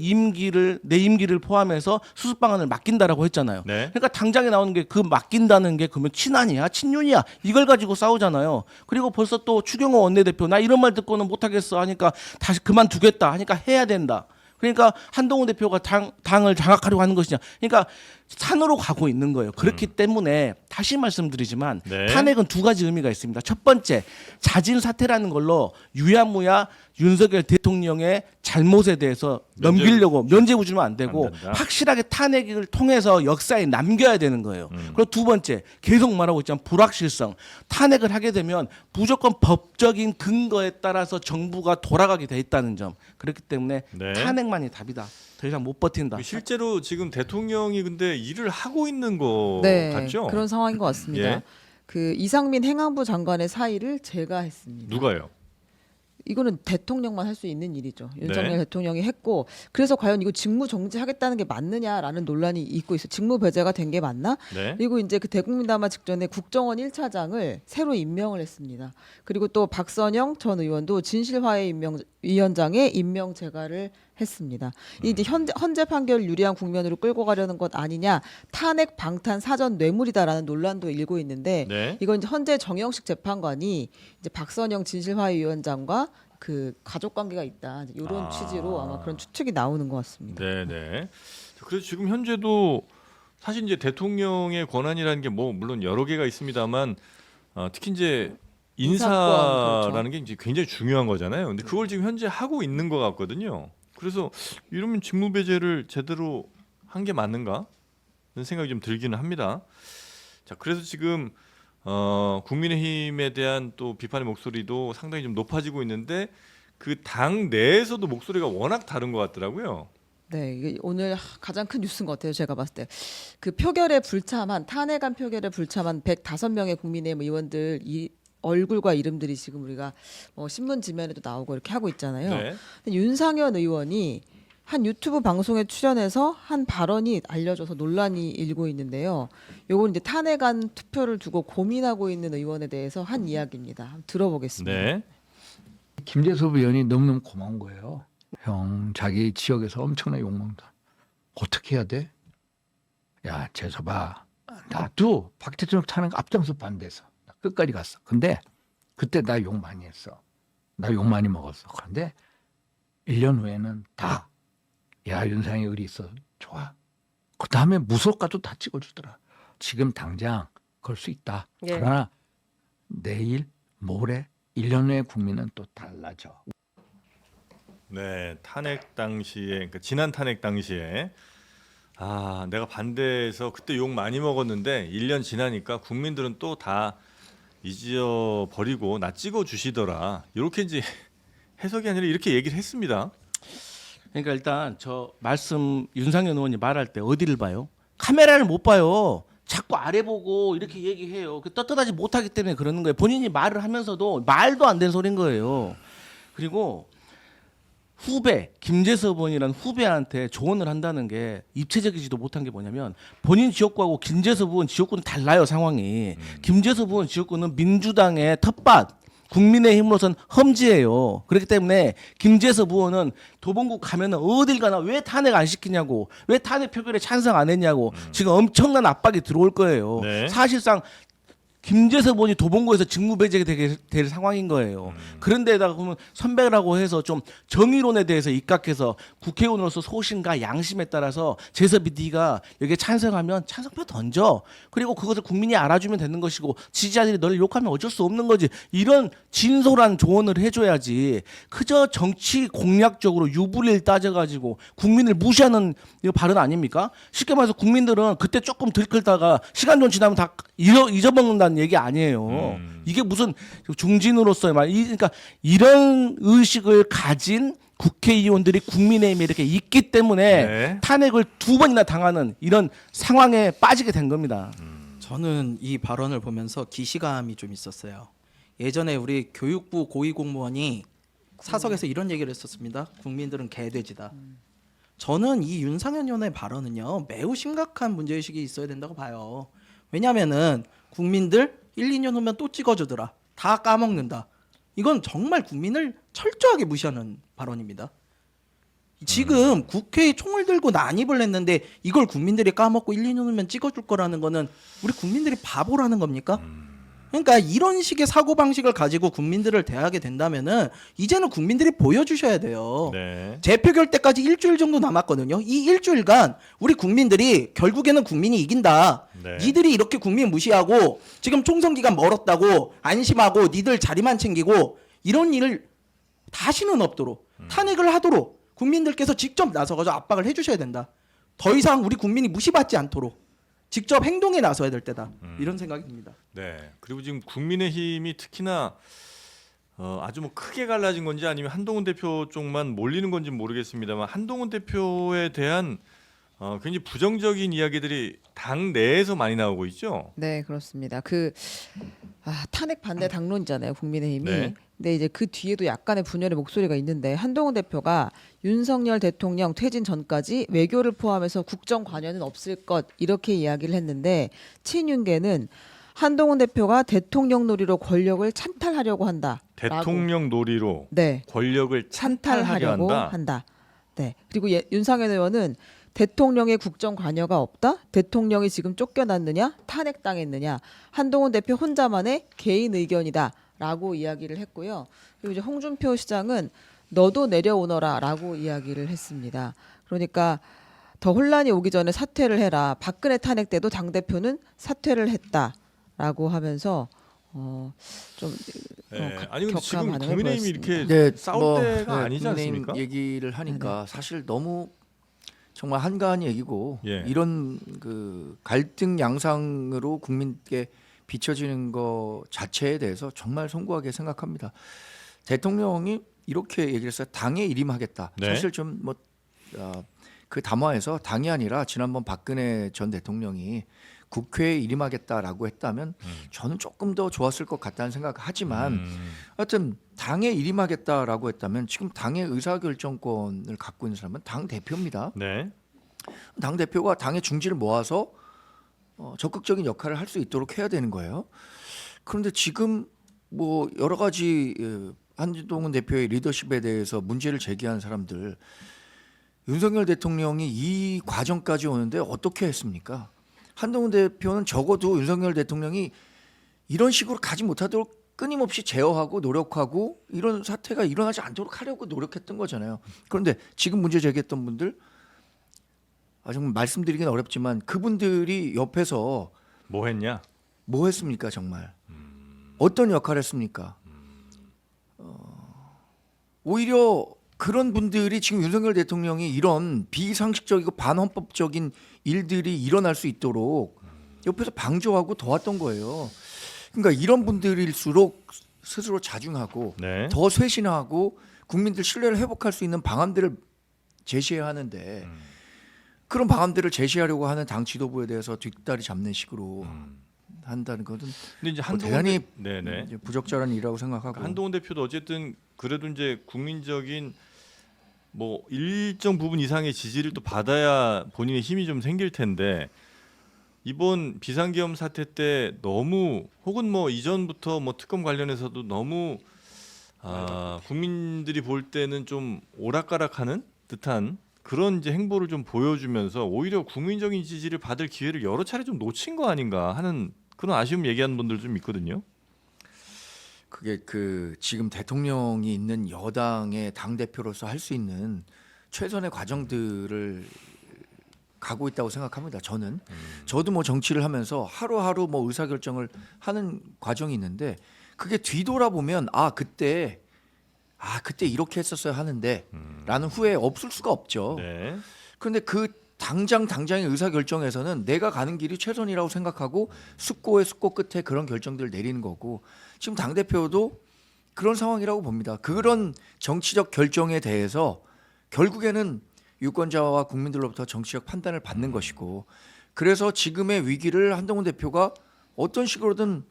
내 임기를 포함해서 수습 방안을 맡긴다라고 했잖아요. 네. 그러니까 당장에 나오는 게 그 맡긴다는 게 그러면 친한이야 친윤이야 이걸 가지고 싸우잖아요. 그리고 벌써 또 추경호 원내대표 나 이런 말 듣고는 못하겠어 하니까 다시 그만두겠다 하니까 해야 된다. 그러니까 한동훈 대표가 당을 장악하려고 하는 것이냐. 그러니까 산으로 가고 있는 거예요. 그렇기 때문에 다시 말씀드리지만 네. 탄핵은 두 가지 의미가 있습니다. 첫 번째, 자진 사퇴라는 걸로 유야무야 윤석열 대통령의 잘못에 대해서 넘기려고 면죄부 주면 안 되고 안 된다. 확실하게 탄핵을 통해서 역사에 남겨야 되는 거예요. 그리고 두 번째, 계속 말하고 있지만 불확실성. 탄핵을 하게 되면 무조건 법적인 근거에 따라서 정부가 돌아가게 돼 있다는 점. 그렇기 때문에 네. 탄핵만이 답이다. 더 이상 못 버틴다. 실제로 지금 대통령이 근데 일을 하고 있는 거 네, 같죠? 그런 상황인 것 같습니다. 예. 그 이상민 행안부 장관의 사의를 제가 했습니다. 누가요? 이거는 대통령만 할 수 있는 일이죠. 윤석열 네. 대통령이 했고 그래서 과연 이거 직무 정지하겠다는 게 맞느냐라는 논란이 있고 있어요. 직무 배제가 된 게 맞나? 네. 그리고 이제 그 대국민 담화 직전에 국정원 1차장을 새로 임명을 했습니다. 그리고 또 박선영 전 의원도 진실화해 위원장에 임명 제가를 했습니다. 이제 헌재 판결 유리한 국면으로 끌고 가려는 것 아니냐, 탄핵 방탄 사전 뇌물이다라는 논란도 일고 있는데 네. 이건 이제 헌재 정영식 재판관이 이제 박선영 진실화해 위원장과 그 가족 관계가 있다 이런 취지로 아마 그런 추측이 나오는 것 같습니다. 네. 그래서 지금 현재도 사실 이제 대통령의 권한이라는 게 뭐 물론 여러 개가 있습니다만 특히 이제 인사라는 인사권, 그렇죠. 게 이제 굉장히 중요한 거잖아요. 근데 그걸 지금 현재 하고 있는 것 같거든요. 그래서 이러면 직무 배제를 제대로 한 게 맞는가? 그런 생각이 좀 들기는 합니다. 자, 그래서 지금 국민의힘에 대한 또 비판의 목소리도 상당히 좀 높아지고 있는데 그 당 내에서도 목소리가 워낙 다른 것 같더라고요. 네, 이게 오늘 가장 큰 뉴스인 것 같아요. 제가 봤을 때 그 표결에 불참한 탄핵안 표결에 불참한 105명의 국민의힘 의원들 이 얼굴과 이름들이 지금 우리가 신문 지면에도 나오고 이렇게 하고 있잖아요. 네. 근데 윤상현 의원이 한 유튜브 방송에 출연해서 한 발언이 알려져서 논란이 일고 있는데요. 요건 이제 탄핵안 투표를 두고 고민하고 있는 의원에 대해서 한 이야기입니다. 한번 들어보겠습니다. 네. 김재섭 의원이 너무너무 고마운 거예요. 형 자기 지역에서 엄청나게 욕먹는다. 어떻게 해야 돼? 야 재섭아, 나도 박 대통령 탄핵 앞장서 반대해서 나 끝까지 갔어. 근데 그때 나 욕 많이 했어. 나 욕 많이 먹었어. 그런데 1년 후에는 다 야 윤상이 의리 있어. 좋아. 그 다음에 무속가도 다 찍어주더라. 지금 당장 그럴 수 있다. 예. 그러나 내일 모레 1년 후에 국민은 또 달라져. 네, 탄핵 당시에 그러니까 지난 탄핵 당시에 내가 반대해서 그때 욕 많이 먹었는데 1년 지나니까 국민들은 또 다 잊어버리고 나 찍어 주시더라. 이렇게 이제 해석이 아니라 이렇게 얘기를 했습니다. 그러니까 일단 저 말씀 윤상현 의원이 말할 때 어디를 봐요? 카메라를 못 봐요. 자꾸 아래 보고 이렇게 얘기해요. 떳떳하지 못하기 때문에 그러는 거예요. 본인이 말을 하면서도 말도 안 되는 소린 거예요. 그리고 후배 김재섭 의원이라는 후배한테 조언을 한다는 게 입체적이지도 못한 게 뭐냐면 본인 지역구하고 김재섭 의원 지역구는 달라요 상황이. 김재섭 의원 지역구는 민주당의 텃밭 국민의힘으로선 험지예요. 그렇기 때문에 김재섭 의원은 도봉구 가면은 어딜 가나 왜 탄핵 안 시키냐고, 왜 탄핵 표결에 찬성 안 했냐고 지금 엄청난 압박이 들어올 거예요. 네. 사실상 김재섭 의원이 도봉구에서 직무배제가 될 상황인 거예요. 그런데다가 보면 선배라고 해서 좀 정의론에 대해서 입각해서 국회의원으로서 소신과 양심에 따라서 재섭이 네가 여기에 찬성하면 찬성표 던져. 그리고 그것을 국민이 알아주면 되는 것이고 지지자들이 너를 욕하면 어쩔 수 없는 거지. 이런 진솔한 조언을 해줘야지. 그저 정치 공략적으로 유불리를 따져가지고 국민을 무시하는 이거 발언 아닙니까? 쉽게 말해서 국민들은 그때 조금 들끓다가 시간 좀 지나면 다 잊어먹는다는 얘기 아니에요. 이게 무슨 중진으로서의 그러니까 이런 의식을 가진 국회의원들이 국민의힘에 이렇게 있기 때문에 네. 탄핵을 2번이나 당하는 이런 상황에 빠지게 된 겁니다. 저는 이 발언을 보면서 기시감이 좀 있었어요. 예전에 우리 교육부 고위공무원이 사석에서 이런 얘기를 했었습니다. 국민들은 개돼지다. 저는 이 윤상현 의원의 발언은요 매우 심각한 문제의식이 있어야 된다고 봐요. 왜냐하면은 국민들 1, 2년 후면 또 찍어주더라. 다 까먹는다. 이건 정말 국민을 철저하게 무시하는 발언입니다. 지금 국회에 총을 들고 난입을 했는데 이걸 국민들이 까먹고 1, 2년 후면 찍어줄 거라는 거는 우리 국민들이 바보라는 겁니까? 그러니까 이런 식의 사고방식을 가지고 국민들을 대하게 된다면은 이제는 국민들이 보여주셔야 돼요. 네. 재표결 때까지 일주일 정도 남았거든요. 이 일주일간 우리 국민들이 결국에는 국민이 이긴다. 네. 니들이 이렇게 국민 무시하고 지금 총선 기간 멀었다고 안심하고 니들 자리만 챙기고 이런 일을 다시는 없도록 탄핵을 하도록 국민들께서 직접 나서가지고 압박을 해주셔야 된다. 더 이상 우리 국민이 무시받지 않도록 직접 행동에 나서야 될 때다. 이런 생각이 듭니다. 네. 그리고 지금 국민의힘이 특히나 아주 뭐 크게 갈라진 건지 아니면 한동훈 대표 쪽만 몰리는 건지 모르겠습니다만 한동훈 대표에 대한 굉장히 부정적인 이야기들이 당 내에서 많이 나오고 있죠. 네, 그렇습니다. 탄핵 반대 당론이잖아요, 국민의힘이. 네. 근데 이제 그 뒤에도 약간의 분열의 목소리가 있는데 한동훈 대표가 윤석열 대통령 퇴진 전까지 외교를 포함해서 국정 관여는 없을 것 이렇게 이야기를 했는데 친윤계는 한동훈 대표가 대통령 놀이로 권력을 찬탈하려고 한다. 대통령 놀이로 네. 권력을 찬탈하려 한다. 네. 그리고 윤상현 의원은 대통령의 국정 관여가 없다? 대통령이 지금 쫓겨났느냐? 탄핵당했느냐? 한동훈 대표 혼자만의 개인 의견이다. 라고 이야기를 했고요. 그리고 이제 홍준표 시장은 너도 내려오너라 라고 이야기를 했습니다. 그러니까 더 혼란이 오기 전에 사퇴를 해라. 박근혜 탄핵 때도 당대표는 사퇴를 했다라고 하면서 아니 근데 지금 반응을 국민의힘이 보였습니다. 이렇게 싸울 때가 아니지 국민의힘 않습니까? 얘기를 하니까 사실 너무 정말 한가한 얘기고 예. 이런 그 갈등 양상으로 국민께 비춰지는 것 자체에 대해서 정말 송구하게 생각합니다. 대통령이 이렇게 얘기를 했어요. 당에 일임하겠다. 네. 사실 좀 뭐 그 담화에서 당이 아니라 지난번 박근혜 전 대통령이 국회에 일임하겠다라고 했다면 저는 조금 더 좋았을 것 같다는 생각을 하지만 하여튼 당에 일임하겠다라고 했다면 지금 당의 의사결정권을 갖고 있는 사람은 당 대표입니다. 네. 당 대표가 당의 중지를 모아서 적극적인 역할을 할 수 있도록 해야 되는 거예요. 그런데 지금 뭐 여러 가지 한동훈 대표의 리더십에 대해서 문제를 제기하는 사람들 윤석열 대통령이 이 과정까지 오는데 어떻게 했습니까? 한동훈 대표는 적어도 윤석열 대통령이 이런 식으로 가지 못하도록 끊임없이 제어하고 노력하고 이런 사태가 일어나지 않도록 하려고 노력했던 거잖아요. 그런데 지금 문제 제기했던 분들 정말 말씀드리긴 어렵지만 그분들이 옆에서 뭐 했냐? 뭐 했습니까 정말? 어떤 역할을 했습니까? 오히려 그런 분들이 지금 윤석열 대통령이 이런 비상식적이고 반헌법적인 일들이 일어날 수 있도록 옆에서 방조하고 도왔던 거예요. 그러니까 이런 분들일수록 스스로 자중하고 네. 더 쇄신하고 국민들 신뢰를 회복할 수 있는 방안들을 제시해야 하는데 그런 방안들을 제시하려고 하는 당 지도부에 대해서 뒷다리 잡는 식으로 한다는 것은 근데 이제 대단히 네네. 이제 부적절한 일이라고 생각하고 한동훈 대표도 어쨌든 그래도 이제 국민적인 뭐 일정 부분 이상의 지지를 또 받아야 본인의 힘이 좀 생길 텐데 이번 비상계엄 사태 때 너무 혹은 뭐 이전부터 뭐 특검 관련해서도 너무 국민들이 볼 때는 좀 오락가락하는 듯한 그런 이제 행보를 좀 보여주면서 오히려 국민적인 지지를 받을 기회를 여러 차례 좀 놓친 거 아닌가 하는 그런 아쉬움 얘기하는 분들 좀 있거든요. 그게 그 지금 대통령이 있는 여당의 당 대표로서 할 수 있는 최선의 과정들을 가고 있다고 생각합니다. 저도 뭐 정치를 하면서 하루하루 뭐 의사결정을 하는 과정이 있는데 그게 뒤돌아보면 그때 이렇게 했었어야 하는데라는 후회 없을 수가 없죠. 네. 그런데 그 당장의 의사결정에서는 내가 가는 길이 최선이라고 생각하고 숙고의 숙고 끝에 그런 결정들을 내리는 거고 지금 당대표도 그런 상황이라고 봅니다. 그런 정치적 결정에 대해서 결국에는 유권자와 국민들로부터 정치적 판단을 받는 것이고 그래서 지금의 위기를 한동훈 대표가 어떤 식으로든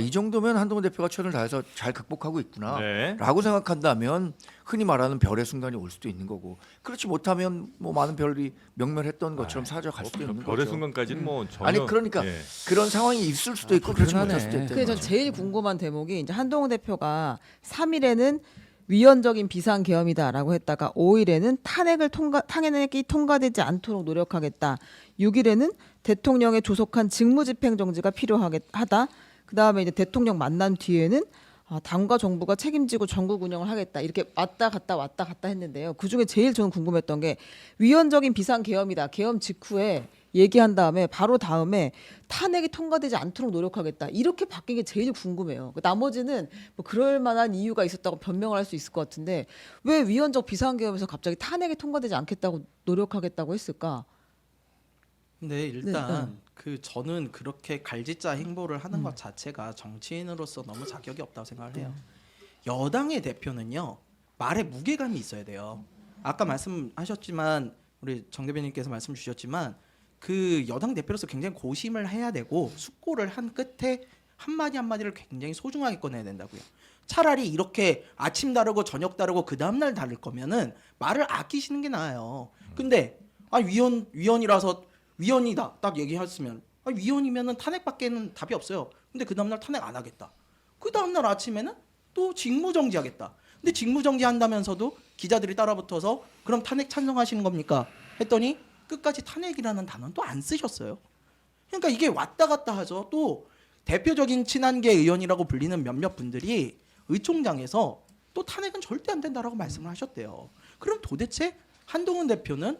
이 정도면 한동훈 대표가 최선을 다해서 잘 극복하고 있구나 네. 라고 생각한다면 흔히 말하는 별의 순간이 올 수도 있는 거고 그렇지 못하면 뭐 많은 별이 명멸했던 것처럼 사라져갈 수도 있는 별의 거죠. 순간까지는 뭐 전혀 아니 그러니까 예. 그런 상황이 있을 수도 있고 그렇지 못할 수도 있다는 그게 전 거죠. 제일 궁금한 대목이 이제 한동훈 대표가 3일에는 위헌적인 비상계엄이다라고 했다가 5일에는 탄핵이 통과되지 않도록 노력하겠다. 6일에는 대통령의 조속한 직무집행 정지가 필요하다. 그다음에 이제 대통령 만난 뒤에는 당과 정부가 책임지고 전국 운영을 하겠다. 이렇게 왔다 갔다 했는데요. 그중에 제일 저는 궁금했던 게 위헌적인 비상계엄이다. 계엄 직후에 얘기한 다음에 바로 다음에 탄핵이 통과되지 않도록 노력하겠다. 이렇게 바뀐 게 제일 궁금해요. 나머지는 뭐 그럴 만한 이유가 있었다고 변명을 할 수 있을 것 같은데 왜 위헌적 비상계엄에서 갑자기 탄핵이 통과되지 않겠다고 노력하겠다고 했을까? 근데 일단 네. 저는 그렇게 갈짓자 행보를 하는 것 자체가 정치인으로서 너무 자격이 없다고 생각을 해요. 여당의 대표는요 말에 무게감이 있어야 돼요. 아까 말씀하셨지만 우리 정 대변인께서 말씀 주셨지만 그 여당 대표로서 굉장히 고심을 해야 되고 숙고를 한 끝에 한마디 한마디를 굉장히 소중하게 꺼내야 된다고요. 차라리 이렇게 아침 다르고 저녁 다르고 그 다음날 다를 거면은 말을 아끼시는 게 나아요. 근데 위헌이라서 위헌이다 딱 얘기했으면 위헌이면은 탄핵밖에는 답이 없어요. 근데 그 다음날 탄핵 안 하겠다. 그 다음날 아침에는 또 직무정지하겠다. 근데 직무정지한다면서도 기자들이 따라붙어서 그럼 탄핵 찬성하시는 겁니까? 했더니 끝까지 탄핵이라는 단어는 또 안 쓰셨어요. 그러니까 이게 왔다 갔다 하죠. 또 대표적인 친한계 의원이라고 불리는 몇몇 분들이 의총장에서 또 탄핵은 절대 안 된다라고 말씀을 하셨대요. 그럼 도대체 한동훈 대표는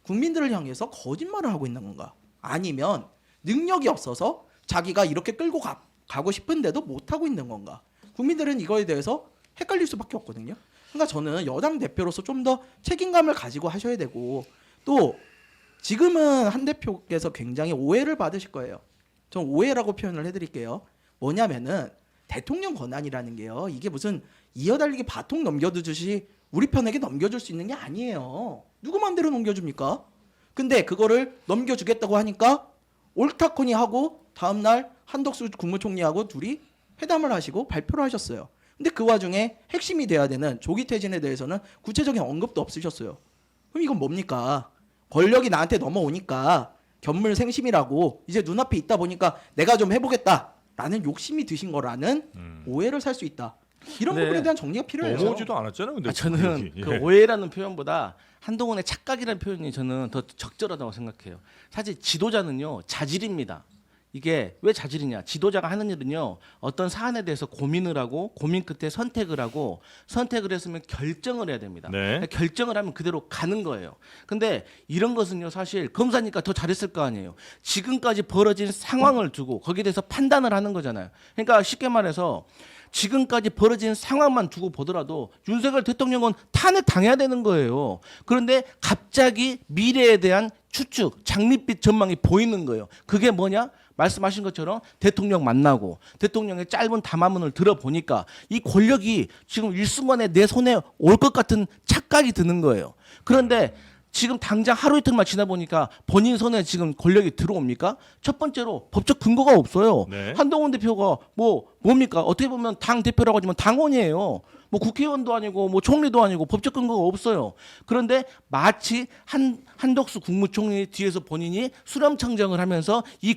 국민들을 향해서 거짓말을 하고 있는 건가? 아니면 능력이 없어서 자기가 이렇게 끌고 가고 싶은데도 못하고 있는 건가? 국민들은 이거에 대해서 헷갈릴 수밖에 없거든요. 그러니까 저는 여당 대표로서 좀 더 책임감을 가지고 하셔야 되고 또 지금은 한 대표께서 굉장히 오해를 받으실 거예요. 전 오해라고 표현을 해드릴게요. 뭐냐면은 대통령 권한이라는 게요. 이게 무슨 이어달리기 바통 넘겨주듯이 우리 편에게 넘겨줄 수 있는 게 아니에요. 누구 마음대로 넘겨줍니까? 근데 그거를 넘겨주겠다고 하니까 옳다코니 하고 다음날 한덕수 국무총리하고 둘이 회담을 하시고 발표를 하셨어요. 근데 그 와중에 핵심이 돼야 되는 조기 퇴진에 대해서는 구체적인 언급도 없으셨어요. 그럼 이건 뭡니까? 권력이 나한테 넘어오니까 견물생심이라고 이제 눈앞에 있다 보니까 내가 좀 해보겠다라는 욕심이 드신 거라는 오해를 살 수 있다. 이런 네. 부분에 대한 정리가 필요해요. 넘어오지도 않았잖아요. 근데 저는 예. 그 오해라는 표현보다 한동훈의 착각이라는 표현이 저는 더 적절하다고 생각해요. 사실 지도자는요 자질입니다. 이게 왜 자질이냐? 지도자가 하는 일은요 어떤 사안에 대해서 고민을 하고 고민 끝에 선택을 하고 선택을 했으면 결정을 해야 됩니다. 네. 결정을 하면 그대로 가는 거예요. 근데 이런 것은요 사실 검사니까 더 잘했을 거 아니에요. 지금까지 벌어진 상황을 두고 거기에 대해서 판단을 하는 거잖아요. 그러니까 쉽게 말해서 지금까지 벌어진 상황만 두고 보더라도 윤석열 대통령은 탄핵 당해야 되는 거예요. 그런데 갑자기 미래에 대한 추측, 장밋빛 전망이 보이는 거예요. 그게 뭐냐? 말씀하신 것처럼 대통령 만나고 대통령의 짧은 담화문을 들어보니까 이 권력이 지금 일순간에 내 손에 올 것 같은 착각이 드는 거예요. 그런데 지금 당장 하루 이틀만 지나 보니까 본인 손에 지금 권력이 들어옵니까? 첫 번째로 법적 근거가 없어요. 네. 한동훈 대표가 뭐 뭡니까? 어떻게 보면 당 대표라고 하지만 당원이에요. 뭐 국회의원도 아니고 뭐 총리도 아니고 법적 근거가 없어요. 그런데 마치 한덕수 국무총리 뒤에서 본인이 수렴청정을 하면서 이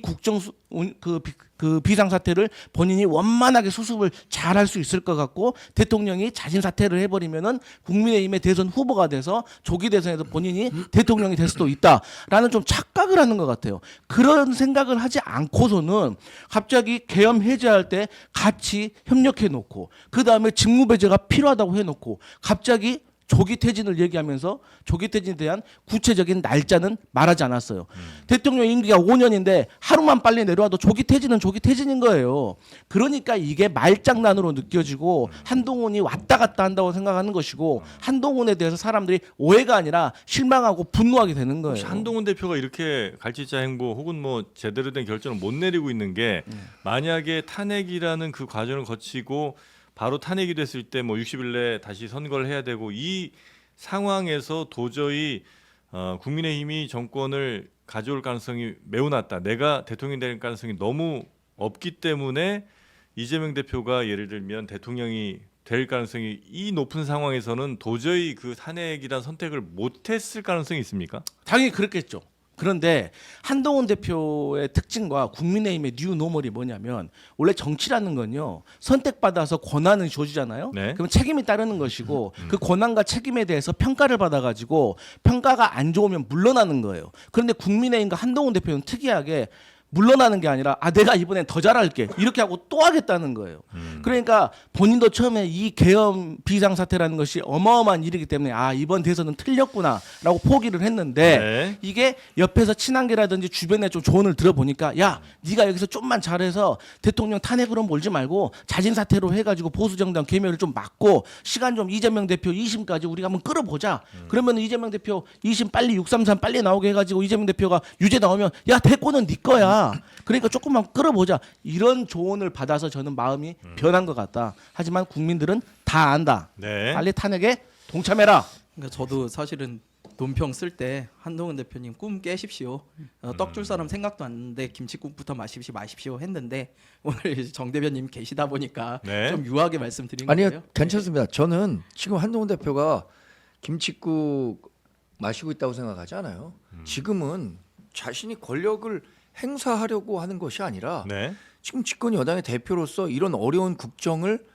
그 비상사태를 본인이 원만하게 수습을 잘 할 수 있을 것 같고 대통령이 자진 사퇴를 해버리면은 국민의힘의 대선 후보가 돼서 조기 대선에서 본인이 대통령이 될 수도 있다라는 좀 착각을 하는 것 같아요. 그런 생각을 하지 않고서는 갑자기 계엄 해제할 때 같이 협력해 놓고 그 다음에 직무배제가 필요하다고 해놓고 갑자기 조기 퇴진을 얘기하면서 조기 퇴진에 대한 구체적인 날짜는 말하지 않았어요. 대통령 임기가 5년인데 하루만 빨리 내려와도 조기 퇴진은 조기 퇴진인 거예요. 그러니까 이게 말장난으로 느껴지고 한동훈이 왔다 갔다 한다고 생각하는 것이고 한동훈에 대해서 사람들이 오해가 아니라 실망하고 분노하게 되는 거예요. 혹시 한동훈 대표가 이렇게 갈치자 행보 혹은 뭐 제대로 된 결정을 못 내리고 있는 게 만약에 탄핵이라는 그 과정을 거치고 바로 탄핵이 됐을 때 뭐 60일 내에 다시 선거를 해야 되고 이 상황에서 도저히 국민의힘이 정권을 가져올 가능성이 매우 낮다. 내가 대통령이 될 가능성이 너무 없기 때문에 이재명 대표가 예를 들면 대통령이 될 가능성이 이 높은 상황에서는 도저히 그 탄핵이란 선택을 못했을 가능성이 있습니까? 당연히 그렇겠죠. 그런데 한동훈 대표의 특징과 국민의힘의 뉴노멀이 뭐냐면 원래 정치라는 건요 선택받아서 권한을 줘주잖아요. 네. 그럼 책임이 따르는 것이고 그 권한과 책임에 대해서 평가를 받아가지고 평가가 안 좋으면 물러나는 거예요. 그런데 국민의힘과 한동훈 대표는 특이하게 물러나는 게 아니라 내가 이번엔 더 잘할게 이렇게 하고 또 하겠다는 거예요. 그러니까 본인도 처음에 이 계엄 비상사태라는 것이 어마어마한 일이기 때문에 이번 대선은 틀렸구나라고 포기를 했는데 네. 이게 옆에서 친한계라든지 주변에 좀 조언을 들어보니까 야 네가 여기서 좀만 잘해서 대통령 탄핵으로 몰지 말고 자진사퇴로 해가지고 보수정당 괴멸을 좀 막고 시간 좀 이재명 대표 2심까지 우리가 한번 끌어보자. 그러면 이재명 대표 2심 빨리 633 빨리 나오게 해가지고 이재명 대표가 유죄 나오면 야 대권은 네 거야. 그러니까 조금만 끌어보자. 이런 조언을 받아서 저는 마음이 변한 것 같다. 하지만 국민들은 다 안다. 네. 빨리 탄핵에 동참해라. 그러니까 저도 사실은 논평 쓸 때 한동훈 대표님 꿈 깨십시오. 떡 줄 사람 생각도 안 나는데 김치국부터 마십시오 했는데 오늘 정 대변님 계시다 보니까 네. 좀 유하게 말씀드린 아니요, 거예요. 괜찮습니다. 저는 지금 한동훈 대표가 김칫국 마시고 있다고 생각하지 않아요. 지금은 자신이 권력을 행사하려고 하는 것이 아니라 네. 지금 집권 여당의 대표로서 이런 어려운 국정을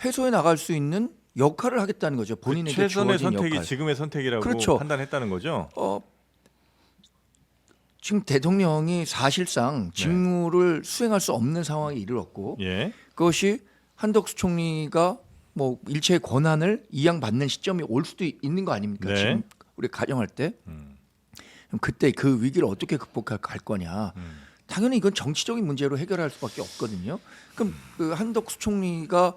해소해 나갈 수 있는 역할을 하겠다는 거죠. 본인에게 최선의 주어진 선택이 역할. 지금의 선택이라고 그렇죠. 판단했다는 거죠. 지금 대통령이 사실상 직무를 수행할 수 없는 상황에 이르렀고 예. 그것이 한덕수 총리가 뭐 일체의 권한을 이양받는 시점이 올 수도 있는 거 아닙니까? 네. 지금 우리 가정할 때 그럼 그때 그 위기를 어떻게 극복할 거냐? 당연히 이건 정치적인 문제로 해결할 수밖에 없거든요. 그럼 그 한덕수 총리가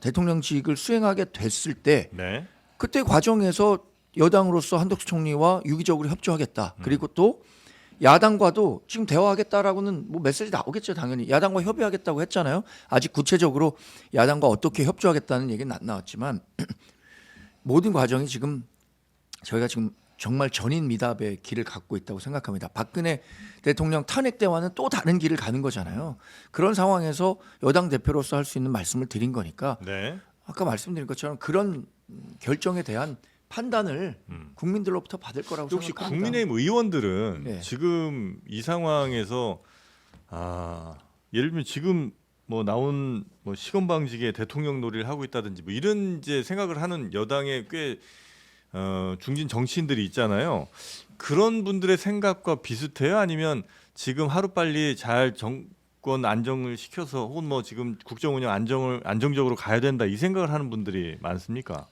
대통령직을 수행하게 됐을 때 네. 그때 과정에서 여당으로서 한덕수 총리와 유기적으로 협조하겠다. 그리고 또 야당과도 지금 대화하겠다라고는 뭐 메시지 나오겠죠. 당연히 야당과 협의하겠다고 했잖아요. 아직 구체적으로 야당과 어떻게 협조하겠다는 얘기는 안 나왔지만 모든 과정이 지금 저희가 지금 정말 전인 미답의 길을 갖고 있다고 생각합니다. 박근혜 대통령 탄핵 때와는 또 다른 길을 가는 거잖아요. 그런 상황에서 여당 대표로서 할 수 있는 말씀을 드린 거니까 네. 아까 말씀드린 것처럼 그런 결정에 대한 판단을 국민들로부터 받을 거라고 혹시 생각합니다. 국민의힘 의원들은 네. 지금 이 상황에서 예를 들면 지금 뭐 나온 뭐 시건방지게 대통령 놀이를 하고 있다든지 뭐 이런 이제 생각을 하는 여당의 꽤 중진 정치인들이 있잖아요. 그런 분들의 생각과 비슷해요? 아니면 지금 하루빨리 잘 정권 안정을 시켜서 혹은 뭐 지금 국정 운영 안정적으로 가야 된다 이 생각을 하는 분들이 많습니까?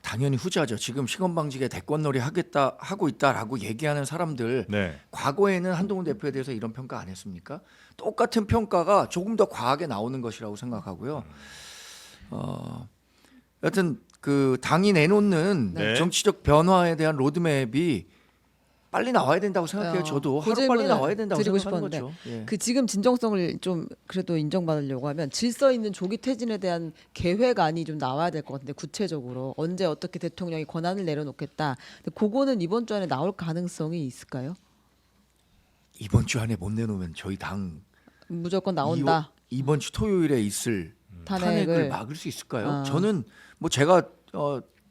당연히 후자죠. 지금 시건방지게 대권놀이 하고 있다라고 얘기하는 사람들 네. 과거에는 한동훈 대표에 대해서 이런 평가 안 했습니까? 똑같은 평가가 조금 더 과하게 나오는 것이라고 생각하고요. 여하튼 그 당이 내놓는 네. 정치적 변화에 대한 로드맵이 빨리 나와야 된다고 생각해요. 저도 그 하루 빨리 질문을 나와야 된다고 드리고 생각하는 싶었는데 거죠. 예. 그 지금 진정성을 좀 그래도 인정받으려고 하면 질서 있는 조기 퇴진에 대한 계획안이 좀 나와야 될 것 같은데 구체적으로 언제 어떻게 대통령이 권한을 내려놓겠다. 근데 그거는 이번 주 안에 나올 가능성이 있을까요? 이번 주 안에 못 내놓으면 저희 당 무조건 나온다. 이번 주 토요일에 있을 탄핵을 탄핵을 막을 수 있을까요? 아. 저는 뭐 제가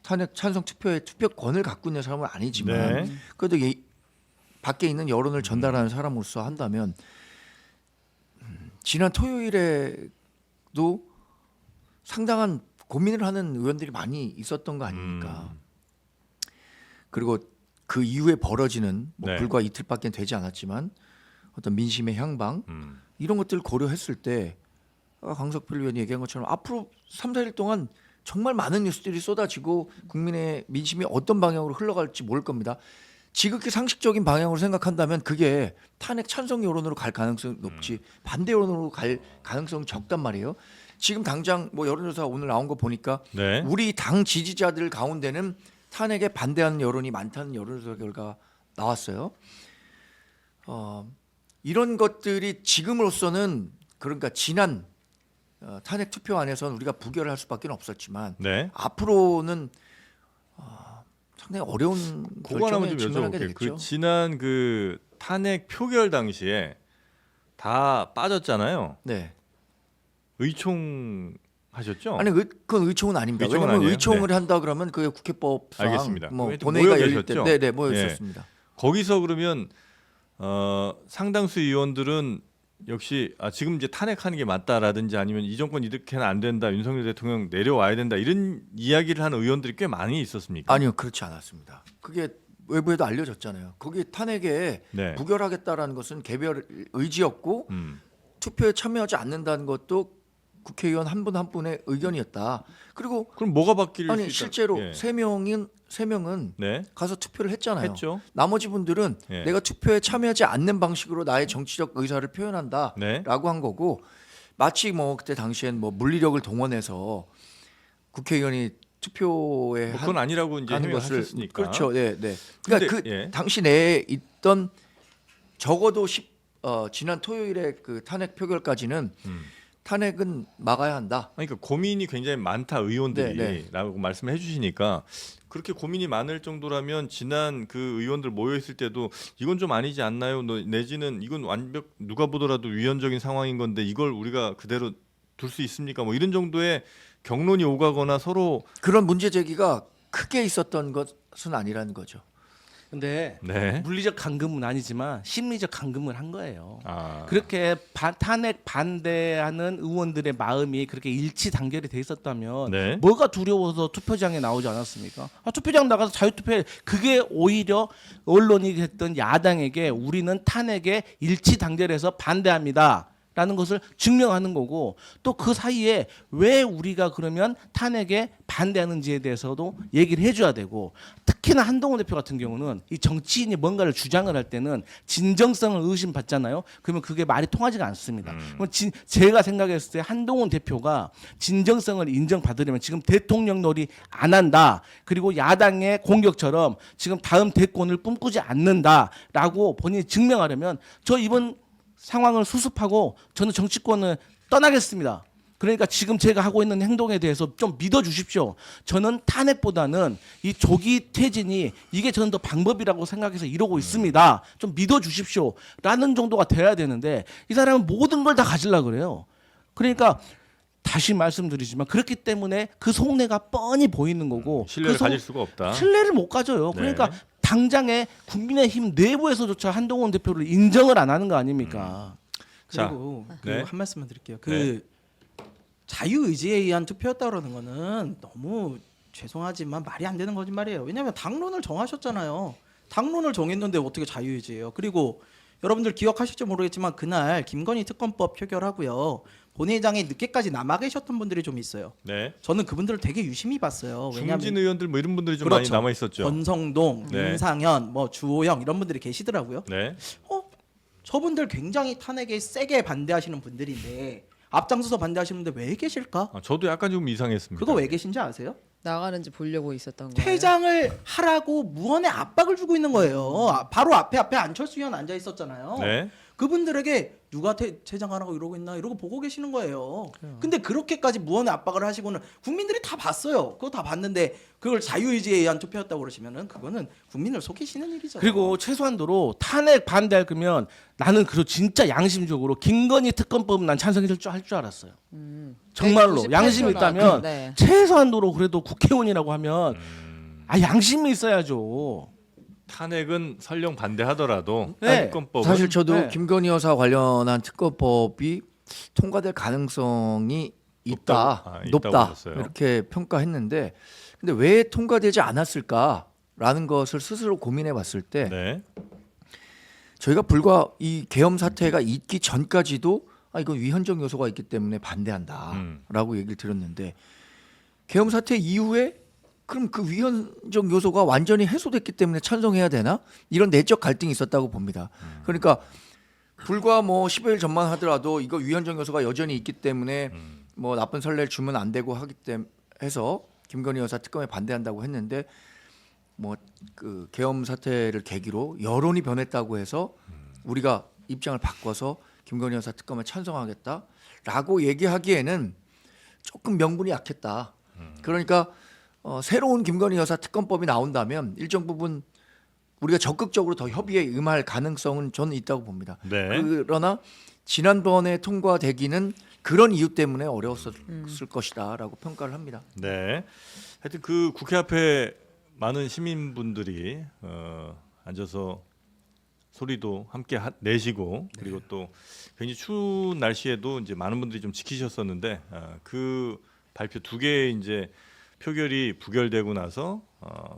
탄핵 찬성 투표에 투표권을 갖고 있는 사람은 아니지만 네. 그래도 밖에 있는 여론을 전달하는 사람으로서 한다면 지난 토요일에도 상당한 고민을 하는 의원들이 많이 있었던 거 아닙니까? 그리고 그 이후에 벌어지는 뭐 네. 불과 이틀밖에 되지 않았지만 어떤 민심의 향방 이런 것들을 고려했을 때 아까 강석필 의원이 얘기한 것처럼 앞으로 3, 4일 동안 정말 많은 뉴스들이 쏟아지고 국민의 민심이 어떤 방향으로 흘러갈지 모를 겁니다. 지극히 상식적인 방향으로 생각한다면 그게 탄핵 찬성 여론으로 갈 가능성이 높지 반대 여론으로 갈 가능성이 적단 말이에요. 지금 당장 뭐 여론조사 오늘 나온 거 보니까 네. 우리 당 지지자들 가운데는 탄핵에 반대하는 여론이 많다는 여론조사 결과 나왔어요. 이런 것들이 지금으로서는 그러니까 지난 탄핵 투표 안에서는 우리가 부결을 할 수밖에 없었지만 네. 앞으로는 상당히 어려운 그거 하나만 결정에 좀 직면하게 여쭤볼게요. 되겠죠. 그 지난 그 탄핵 표결 당시에 다 빠졌잖아요. 네. 의총 하셨죠? 아니 그건 의총은 아닙니다. 의총은 왜냐하면 아니에요? 의총을 한다 그러면 그게 국회법상 알겠습니다. 뭐 하여튼 본회의가 모여 열릴 때, 계셨죠? 네네 모여 예. 있었습니다. 거기서 그러면 상당수 의원들은 역시 지금 이제 탄핵하는 게 맞다라든지 아니면 이 정권 이렇게는 안 된다, 윤석열 대통령 내려와야 된다 이런 이야기를 하는 의원들이 꽤 많이 있었습니까? 아니요 그렇지 않았습니다. 그게 외부에도 알려졌잖아요. 거기 탄핵에 네. 부결하겠다라는 것은 개별 의지였고 투표에 참여하지 않는다는 것도 국회의원 한 분 한 분의 의견이었다. 그리고 그럼 뭐가 바뀔 수 아니 있다? 실제로 예. 세 명은 네. 가서 투표를 했잖아요. 했죠. 나머지 분들은 예. 내가 투표에 참여하지 않는 방식으로 나의 정치적 의사를 표현한다라고 네. 한 거고 마치 뭐 그때 당시엔 뭐 물리력을 동원해서 국회의원이 투표에 뭐 그건 아니라고 이제 하는 해명을 것을 하셨으니까. 그렇죠. 네, 네. 그러니까 근데, 예. 당시 내에 있던 적어도 지난 토요일에 그 탄핵 표결까지는 탄핵은 막아야 한다. 그러니까 고민이 굉장히 많다 의원들이 네, 라고 말씀을 해주시니까 그렇게 고민이 많을 정도라면 지난 그 의원들 모여 있을 때도 이건 좀 아니지 않나요? 내지는 이건 완벽 누가 보더라도 위헌적인 상황인 건데 이걸 우리가 그대로 둘 수 있습니까? 뭐 이런 정도의 경론이 오가거나 서로 그런 문제 제기가 크게 있었던 것은 아니라는 거죠. 근데 네. 물리적 감금은 아니지만 심리적 감금을 한 거예요. 그렇게 그렇게 탄핵 반대하는 의원들의 마음이 그렇게 일치 단결이 돼 있었다면 네. 뭐가 두려워서 투표장에 나오지 않았습니까? 투표장 나가서 자유투표해. 그게 오히려 언론이 했던 야당에게 우리는 탄핵에 일치 단결해서 반대합니다. 라는 것을 증명하는 거고 또 그 사이에 왜 우리가 그러면 탄핵에 반대하는지에 대해서도 얘기를 해줘야 되고 특히나 한동훈 대표 같은 경우는 이 정치인이 뭔가를 주장을 할 때는 진정성을 의심받잖아요. 그러면 그게 말이 통하지가 않습니다. 그럼 제가 생각했을 때 한동훈 대표가 진정성을 인정받으려면 지금 대통령 놀이 안 한다. 그리고 야당의 공격처럼 지금 다음 대권을 꿈꾸지 않는다라고 본인이 증명하려면 저 이번 상황을 수습하고 저는 정치권을 떠나겠습니다. 그러니까 지금 제가 하고 있는 행동에 대해서 좀 믿어주십시오. 저는 탄핵보다는 이 조기 퇴진이 이게 저는 더 방법이라고 생각해서 이러고 있습니다. 좀 믿어주십시오. 라는 정도가 돼야 되는데 이 사람은 모든 걸 다 가지려고 그래요. 그러니까 다시 말씀드리지만 그렇기 때문에 그 속내가 뻔히 보이는 거고 신뢰를 그 가질 수가 없다. 신뢰를 못 가져요. 그러니까 네. 당장에 국민의힘 내부에서조차 한동훈 대표를 인정을 안 하는 거 아닙니까? 그리고 네. 한 말씀만 드릴게요. 네. 자유 의지에 의한 투표였다라는 거는 너무 죄송하지만 말이 안 되는 거짓말이에요. 왜냐하면 당론을 정하셨잖아요. 당론을 정했는데 어떻게 자유 의지예요? 그리고 여러분들 기억하실지 모르겠지만 그날 김건희 특검법 표결하고요. 본회의장에 늦게까지 남아 계셨던 분들이 좀 있어요. 네. 저는 그분들을 되게 유심히 봤어요. 중진 의원들 뭐 이런 분들이 좀 그렇죠. 많이 남아 있었죠. 권성동, 네. 윤상현, 뭐 주호영 이런 분들이 계시더라고요. 네. 저분들 굉장히 탄핵에 세게 반대하시는 분들인데 앞장서서 반대하시는 분들 왜 계실까? 저도 약간 좀 이상했습니다. 그거 왜 계신지 아세요? 나가는지 보려고 있었던 거예요. 퇴장을 하라고 무언의 압박을 주고 있는 거예요. 바로 앞에 안철수 의원 앉아 있었잖아요. 네. 그분들에게 누가 재장하라고 이러고 있나 이러고 보고 계시는 거예요. 근데 그렇게까지 무언의 압박을 하시고는 국민들이 다 봤어요. 그거 다 봤는데 그걸 자유의지에 의한 투표였다고 그러시면은 그거는 국민을 속이시는 일이잖아요. 그리고 최소한도로 탄핵 반대할 거면 나는 그래도 진짜 양심적으로 김건희 특검법은 난 찬성할 줄 알았어요. 정말로 198 양심이 표나. 있다면 네. 최소한도로 그래도 국회의원이라고 하면 양심이 있어야죠. 탄핵은 설령 반대하더라도 네. 특검법은 사실 저도 네. 김건희 여사 관련한 특검법이 통과될 가능성이 있다, 있다고 높다 보셨어요. 이렇게 평가했는데, 근데 왜 통과되지 않았을까라는 것을 스스로 고민해봤을 때 네. 저희가 불과 이 계엄 사태가 있기 전까지도 이건 위헌적 요소가 있기 때문에 반대한다라고 얘기를 드렸는데, 계엄 사태 이후에 그럼 그 위헌적 요소가 완전히 해소됐기 때문에 찬성해야 되나? 이런 내적 갈등이 있었다고 봅니다. 그러니까 불과 뭐 10여일 전만 하더라도 이거 위헌적 요소가 여전히 있기 때문에 뭐 나쁜 선례를 주면 안 되고 하기 때문에 해서 김건희 여사 특검에 반대한다고 했는데, 뭐 그 계엄 사태를 계기로 여론이 변했다고 해서 우리가 입장을 바꿔서 김건희 여사 특검에 찬성하겠다라고 얘기하기에는 조금 명분이 약했다. 그러니까 새로운 김건희 여사 특검법이 나온다면 일정 부분 우리가 적극적으로 더 협의에 임할 가능성은 저는 있다고 봅니다. 네. 그러나 지난번에 통과되기는 그런 이유 때문에 어려웠을 것이다라고 평가를 합니다. 네. 하여튼 그 국회 앞에 많은 시민분들이 앉아서 소리도 함께 내시고 그리고 또 굉장히 추운 날씨에도 이제 많은 분들이 좀 지키셨었는데 그 발표 두 개의 이제 표결이 부결되고 나서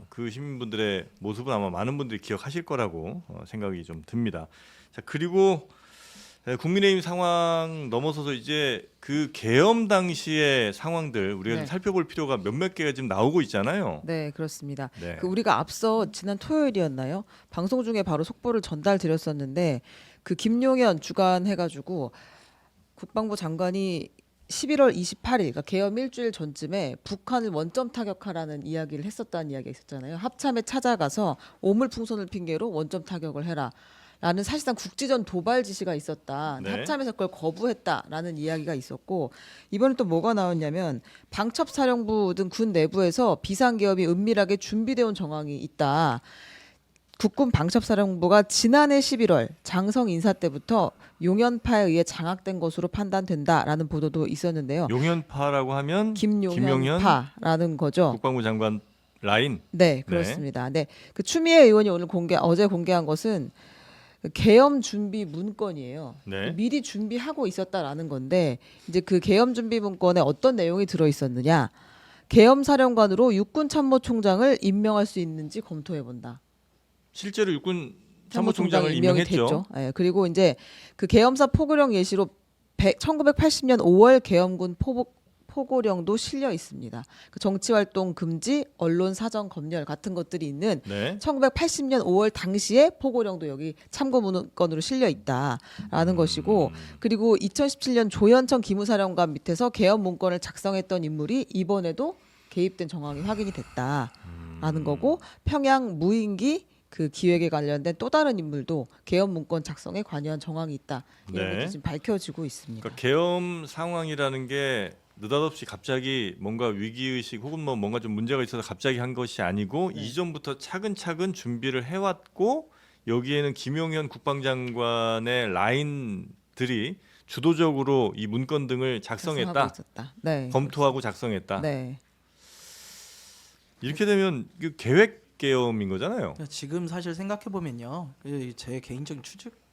그 시민분들의 모습은 아마 많은 분들이 기억하실 거라고 생각이 좀 듭니다. 자, 그리고 국민의힘 상황 넘어서서 이제 그 계엄 당시의 상황들 우리가 좀 네. 살펴볼 필요가 몇몇 개가 지금 나오고 있잖아요. 네, 그렇습니다. 네. 그 우리가 앞서 지난 토요일이었나요? 방송 중에 바로 속보를 전달드렸었는데 그 김용현 주관 해가지고 국방부 장관이 11월 28일, 그러니까 계엄 일주일 전쯤에 북한을 원점 타격하라는 이야기를 했었다는 이야기가 있었잖아요. 합참에 찾아가서 오물풍선을 핑계로 원점 타격을 해라. 라는 사실상 국지전 도발 지시가 있었다. 네. 합참에서 그걸 거부했다라는 이야기가 있었고, 이번에 또 뭐가 나왔냐면 방첩사령부 등 군 내부에서 비상계엄이 은밀하게 준비되어 온 정황이 있다. 국군 방첩사령부가 지난해 11월 장성 인사 때부터 용연파에 의해 장악된 것으로 판단된다라는 보도도 있었는데요. 용연파라고 하면 김용현파라는 거죠. 국방부 장관 라인. 네, 그렇습니다. 네, 그 추미애 의원이 어제 공개한 것은 그 계엄 준비 문건이에요. 네. 미리 준비하고 있었다라는 건데, 이제 그 계엄 준비 문건에 어떤 내용이 들어 있었느냐? 계엄 사령관으로 육군 참모총장을 임명할 수 있는지 검토해 본다. 실제로 육군 참모총장을 임명했죠. 됐죠. 네, 그리고 이제 그 계엄사 포고령 예시로 1980년 5월 계엄군 포고령도 실려 있습니다. 그 정치활동 금지, 언론 사정 검열 같은 것들이 있는 네. 1980년 5월 당시에 포고령도 여기 참고 문건으로 실려 있다라는 것이고, 그리고 2017년 조현천 기무사령관 밑에서 계엄 문건을 작성했던 인물이 이번에도 개입된 정황이 확인이 됐다라는 거고, 평양 무인기 그 기획에 관련된 또 다른 인물도 계엄 문건 작성에 관여한 정황이 있다. 이런 네. 것도 지금 밝혀지고 있습니다. 그러니까 계엄 상황이라는 게 느닷없이 갑자기 뭔가 위기의식 혹은 뭐 뭔가 좀 문제가 있어서 갑자기 한 것이 아니고 이전부터 차근차근 준비를 해왔고, 여기에는 김용현 국방장관의 라인들이 주도적으로 이 문건 등을 작성했다, 작성하고 있었다. 네, 검토하고 작성했다. 네. 이렇게 되면 그 계획 계엄인 거잖아요. 지금 사실 생각해 보면요, 제 개인적인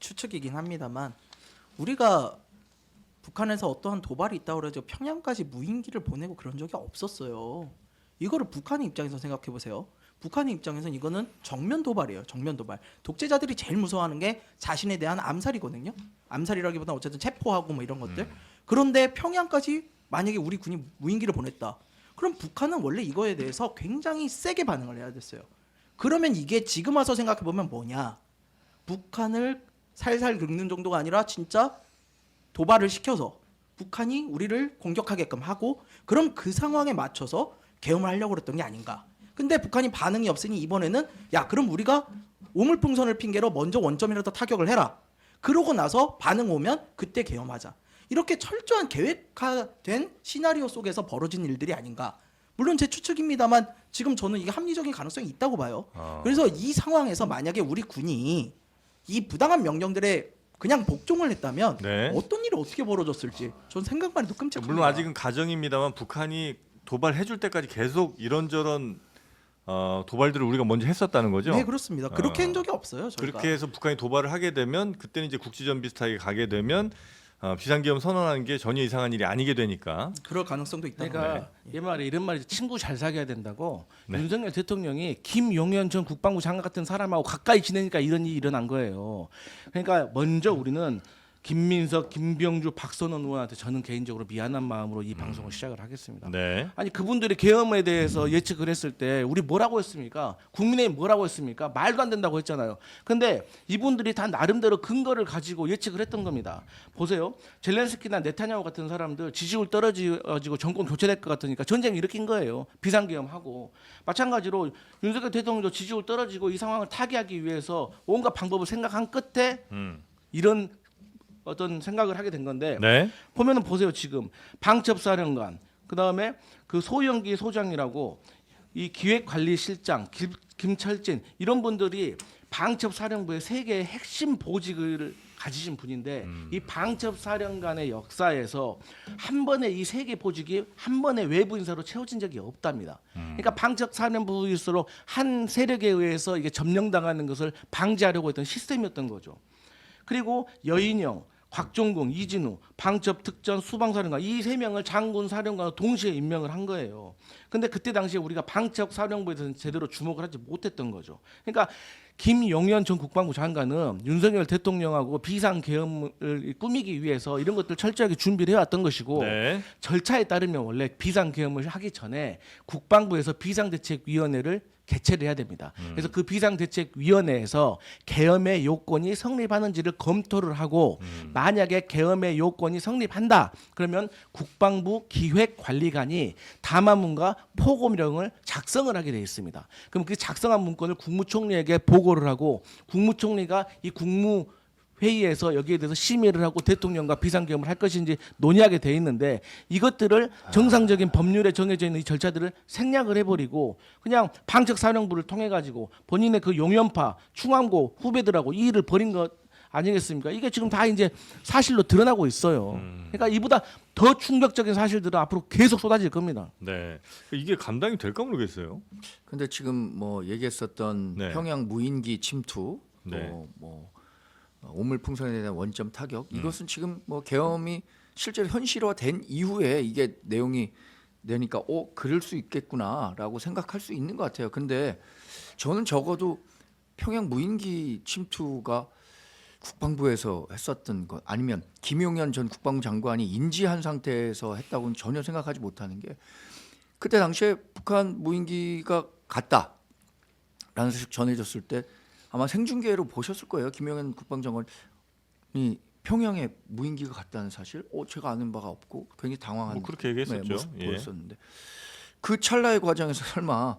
추측이긴 합니다만, 우리가 북한에서 어떠한 도발이 있다고 그래서 평양까지 무인기를 보내고 그런 적이 없었어요. 이거를 북한의 입장에서 생각해 보세요. 북한의 입장에서는 이거는 정면 도발이에요. 정면 도발. 독재자들이 제일 무서워하는 게 자신에 대한 암살이거든요. 암살이라기보다는 어쨌든 체포하고 뭐 이런 것들. 그런데 평양까지 만약에 우리 군이 무인기를 보냈다. 그럼 북한은 원래 이거에 대해서 굉장히 세게 반응을 해야 됐어요. 그러면 이게 지금 와서 생각해 보면 뭐냐? 북한을 살살 긁는 정도가 아니라 진짜 도발을 시켜서 북한이 우리를 공격하게끔 하고, 그럼 그 상황에 맞춰서 계엄을 하려고 그랬던 게 아닌가. 근데 북한이 반응이 없으니 이번에는 야, 그럼 우리가 오물풍선을 핑계로 먼저 원점이라도 타격을 해라. 그러고 나서 반응 오면 그때 계엄하자. 이렇게 철저한 계획화된 시나리오 속에서 벌어진 일들이 아닌가. 물론 제 추측입니다만 지금 저는 이게 합리적인 가능성이 있다고 봐요. 그래서 이 상황에서 만약에 우리 군이 이 부당한 명령들에 그냥 복종을 했다면 네. 어떤 일이 어떻게 벌어졌을지 전 생각만 해도 끔찍합니다. 물론 아직은 가정입니다만 북한이 도발해줄 때까지 계속 이런저런 도발들을 우리가 먼저 했었다는 거죠. 네, 그렇습니다. 그렇게 한 적이 없어요. 저희가. 그렇게 해서 북한이 도발을 하게 되면 그때는 이제 국지전 비슷하게 가게 되면 비상계엄 선언하는 게 전혀 이상한 일이 아니게 되니까. 그럴 가능성도 있다. 그러니까 이 말이 이런 말이 친구 잘 사귀어야 된다고 네. 윤석열 대통령이 김용현 전 국방부 장관 같은 사람하고 가까이 지내니까 이런 일이 일어난 거예요. 그러니까 먼저 우리는 김민석, 김병주, 박선원 의원한테 저는 개인적으로 미안한 마음으로 이 방송을 시작을 하겠습니다. 네. 아니 그분들이 계엄에 대해서 예측을 했을 때 우리 뭐라고 했습니까? 국민의힘 뭐라고 했습니까? 말도 안 된다고 했잖아요. 근데 이분들이 다 나름대로 근거를 예측을 했던 겁니다. 보세요. 젤렌스키나 네타냐후 같은 사람들 지지율 떨어지고 정권 교체될 것 같으니까 전쟁 일으킨 거예요. 비상계엄하고. 마찬가지로 윤석열 대통령도 지지율 떨어지고 이 상황을 타개하기 위해서 온갖 방법을 생각한 끝에 이런 어떤 생각을 하게 된 건데 네. 보면은 보세요. 지금 방첩사령관 그다음에 그 소영기 소장이라고 이 기획관리실장 김철진 이런 분들이 방첩사령부의 세 개의 핵심 보직을 가지신 분인데 이 방첩사령관의 역사에서 한 번에 이 세 개 보직이 한 번에 외부 인사로 채워진 적이 없답니다. 그러니까 방첩사령부일수록 한 세력에 의해서 이게 점령당하는 것을 방지하려고 했던 시스템이었던 거죠. 그리고 여인영, 곽종궁, 이진우, 방첩특전 수방사령관 이 세 명을 장군 사령관으로 동시에 임명을 한 거예요. 근데 그때 당시에 우리가 방첩사령부에 대해서는 제대로 주목을 하지 못했던 거죠. 그러니까 김용현 전 국방부 장관은 윤석열 대통령하고 비상계엄을 꾸미기 위해서 이런 것들 철저하게 준비를 해왔던 것이고 네. 절차에 따르면 원래 비상계엄을 하기 전에 국방부에서 비상대책위원회를 개최를 해야 됩니다. 그래서 그 비상대책위원회에서 계엄의 요건이 성립하는지를 검토를 하고 만약에 계엄의 요건이 성립한다 그러면 국방부 기획관리관이 담화문과 포고명을 작성을 하게 되어 있습니다. 그럼 그 작성한 문건을 국무총리에게 보고를 하고 국무총리가 이 회의에서 여기에 대해서 심의를 하고 대통령과 비상계엄을 할 것인지 논의하게 돼 있는데 이것들을 정상적인 법률에 정해져 있는 이 절차들을 생략을 해버리고 그냥 방책사령부를 통해 가지고 본인의 그 용연파 충암고 후배들하고 이 일을 벌인 것 아니겠습니까? 이게 지금 다 이제 사실로 드러나고 있어요. 그러니까 이보다 더 충격적인 사실들은 앞으로 계속 쏟아질 겁니다. 네. 이게 감당이 될까 모르겠어요. 근데 지금 뭐 얘기했었던 네. 평양 무인기 침투 네. 뭐 오물풍선에 대한 원점 타격 이것은 지금 뭐 계엄이 실제로 현실화된 이후에 이게 내용이 되니까 그럴 수 있겠구나라고 생각할 수 있는 것 같아요. 근데 저는 적어도 평양 무인기 침투가 국방부에서 했었던 것 아니면 김용현 전 국방부 장관이 인지한 상태에서 했다고는 전혀 생각하지 못하는 게 그때 당시에 북한 무인기가 갔다라는 소식 전해졌을 때 아마 생중계로 보셨을 거예요. 김용현 국방장관이 평양에 무인기가 갔다는 사실, 제가 아는 바가 없고 굉장히 당황한 뭐 그렇게 얘기했었죠. 모습 예. 보였었는데 그 찰나의 과정에서 설마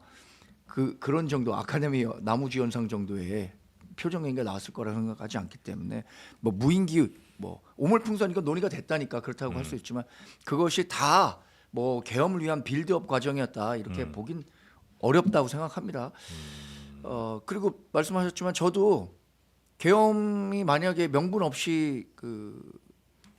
그런 정도 아카데미 나무주연상 정도의 표정 연기가 나왔을 거라 생각하지 않기 때문에 뭐 무인기 뭐 오물풍선이니까 논의가 됐다니까 그렇다고 할 수 있지만 그것이 다 뭐 계엄을 위한 빌드업 과정이었다 이렇게 보긴 어렵다고 생각합니다. 그리고 말씀하셨지만 저도 계엄이 만약에 명분 없이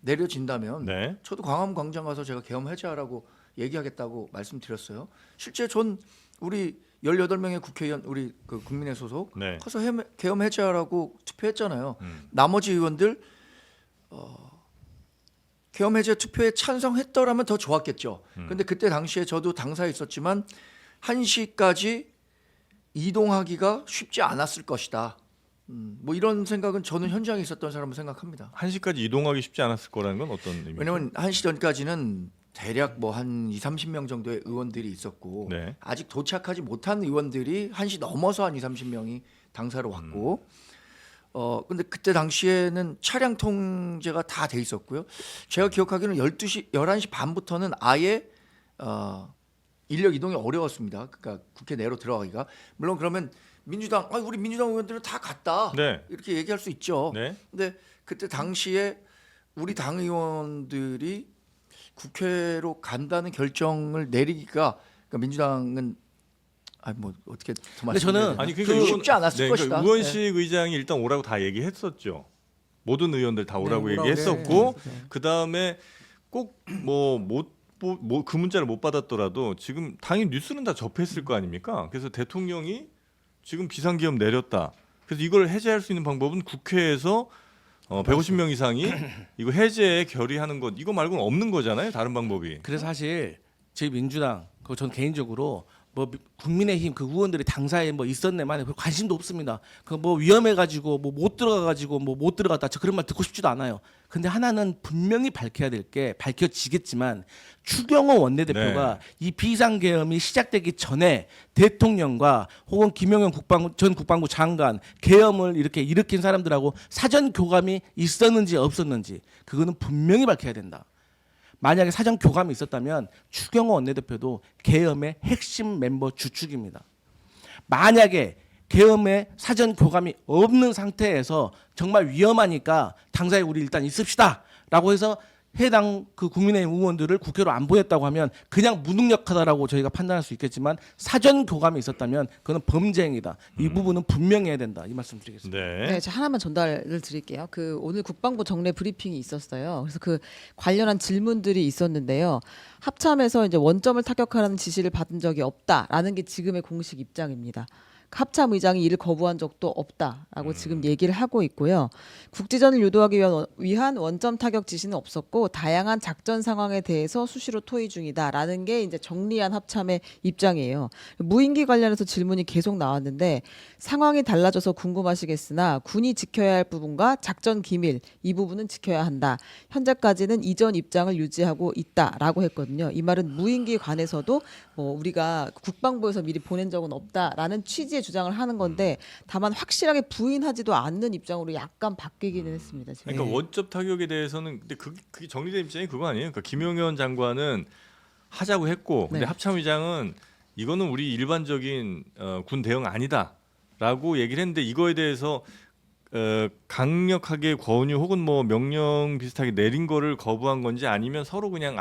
내려진다면 네. 저도 광화문 광장 가서 제가 계엄 해제하라고 얘기하겠다고 말씀드렸어요. 실제 전 우리 18명의 국회의원 우리 국민의 소속 네. 가서 계엄 해제하라고 투표했잖아요. 나머지 의원들 계엄 해제 투표에 찬성했더라면 더 좋았겠죠. 근데 그때 당시에 저도 당사에 있었지만 1시까지 이동하기가 쉽지 않았을 것이다. 뭐 이런 생각은 저는 현장에 있었던 사람으로 생각합니다. 1시까지 이동하기 쉽지 않았을 거라는 건 어떤 의미죠? 왜냐하면 1시 전까지는 대략 뭐 한 30명 정도의 의원들이 있었고 네. 아직 도착하지 못한 의원들이 1시 넘어서 한 30명이 당사로 왔고 근데 그때 당시에는 차량 통제가 다 돼 있었고요. 제가 기억하기로는 11시 반부터는 아예 인력 이동이 어려웠습니다. 그러니까 국회 내로 들어가기가. 물론 그러면 민주당 우리 민주당 의원들은 다 갔다. 네. 이렇게 얘기할 수 있죠. 네. 근데 그때 당시에 우리 당 의원들이 국회로 간다는 결정을 내리기가 그러니까 민주당은 뭐 어떻게 더 근데 저는 말씀드려야 되나? 아니 그러니까 쉽지 않았을 것이다. 그러니까 우원식 의장이 일단 오라고 다 얘기했었죠. 모든 의원들 다 오라고 네, 오라고 얘기했었고 네. 그 다음에 꼭 그 문자를 못 받았더라도 지금 당연히 뉴스는 다 접했을 거 아닙니까? 그래서 대통령이 지금 비상계엄 내렸다. 그래서 이걸 해제할 수 있는 방법은 국회에서 150명 이상이 이거 해제 결의하는 것 이거 말고는 없는 거잖아요. 다른 방법이. 그래서 사실 저희 민주당, 전 개인적으로 뭐 국민의힘 그 의원들이 당사에 뭐 있었네만 별 관심도 없습니다. 그 뭐 위험해가지고 뭐 못 들어가가지고 뭐 못 들어갔다. 저 그런 말 듣고 싶지도 않아요. 근데 하나는 분명히 밝혀야 될 게 밝혀지겠지만 추경호 원내대표가 이 비상계엄이 시작되기 전에 대통령과 혹은 김용현 전 국방부 장관 계엄을 이렇게 일으킨 사람들하고 사전 교감이 있었는지 없었는지 그거는 분명히 밝혀야 된다. 만약에 사전 교감이 있었다면 추경호 원내대표도 계엄의 핵심 멤버 주축입니다. 만약에 계엄에 사전 교감이 없는 상태에서 정말 위험하니까 당사에 우리 일단 있읍시다라고 해서 해당 그 국민의힘 의원들을 국회로 안 보냈다고 하면 그냥 무능력하다라고 저희가 판단할 수 있겠지만 사전 교감이 있었다면 그건 범죄 행위다. 이 부분은 분명히 해야 된다. 이 말씀 드리겠습니다. 네. 네, 제가 하나만 전달을 드릴게요. 그 오늘 국방부 정례 브리핑이 있었어요. 그래서 그 관련한 질문들이 있었는데요. 합참에서 이제 원점을 타격하라는 지시를 받은 적이 없다라는 게 지금의 공식 입장입니다. 합참 의장이 이를 거부한 적도 없다라고 지금 얘기를 하고 있고요. 국지전을 유도하기 위한 원점 타격 지시는 없었고 다양한 작전 상황에 대해서 수시로 토의 중이다라는 게 이제 정리한 합참의 입장이에요. 무인기 관련해서 질문이 계속 나왔는데 상황이 달라져서 궁금하시겠으나 군이 지켜야 할 부분과 작전 기밀 이 부분은 지켜야 한다. 현재까지는 이전 입장을 유지하고 있다라고 했거든요. 이 말은 무인기에 관해서도 뭐 우리가 국방부에서 미리 보낸 적은 없다라는 취지의 주장을 하는 건데 다만 확실하게 부인하지도 않는 입장으로 약간 바뀌기는 했습니다. 지금. 그러니까 원점 타격에 대해서는 근데 그게 정리된 입장이 그거 아니에요? 그러니까 김용현 장관은 하자고 했고 근데 네. 합참의장은 이거는 우리 일반적인 군 대응 아니다라고 얘기를 했는데 이거에 대해서 강력하게 권유 혹은 뭐 명령 비슷하게 내린 거를 거부한 건지 아니면 서로 그냥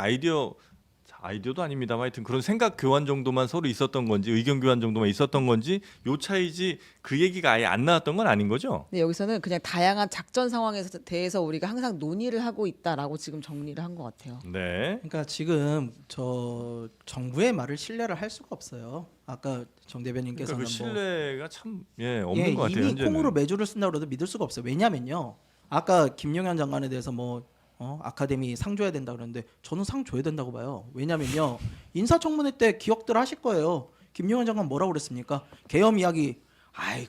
아이디어도 아닙니다만 하여튼 그런 생각 교환 정도만 서로 있었던 건지 의견 교환 정도만 있었던 건지 요 차이지 그 얘기가 아예 안 나왔던 건 아닌 거죠? 근데 여기서는 그냥 다양한 작전 상황에 대해서 우리가 항상 논의를 하고 있다라고 지금 정리를 한 것 같아요. 네. 그러니까 지금 저 정부의 말을 신뢰를 할 수가 없어요. 아까 정 대변인께서는 그러니까 그 뭐 신뢰가 참 없는 것 같아요. 이미 현재는. 콩으로 매주를 쓴다고 해도 믿을 수가 없어요. 왜냐면요. 아까 김용현 장관에 대해서 뭐 아카데미 상 줘야 된다 그러는데 저는 상 줘야 된다고 봐요. 왜냐면요. 인사청문회 때 기억들 하실 거예요. 김용현 장관 뭐라고 그랬습니까? 계엄 이야기.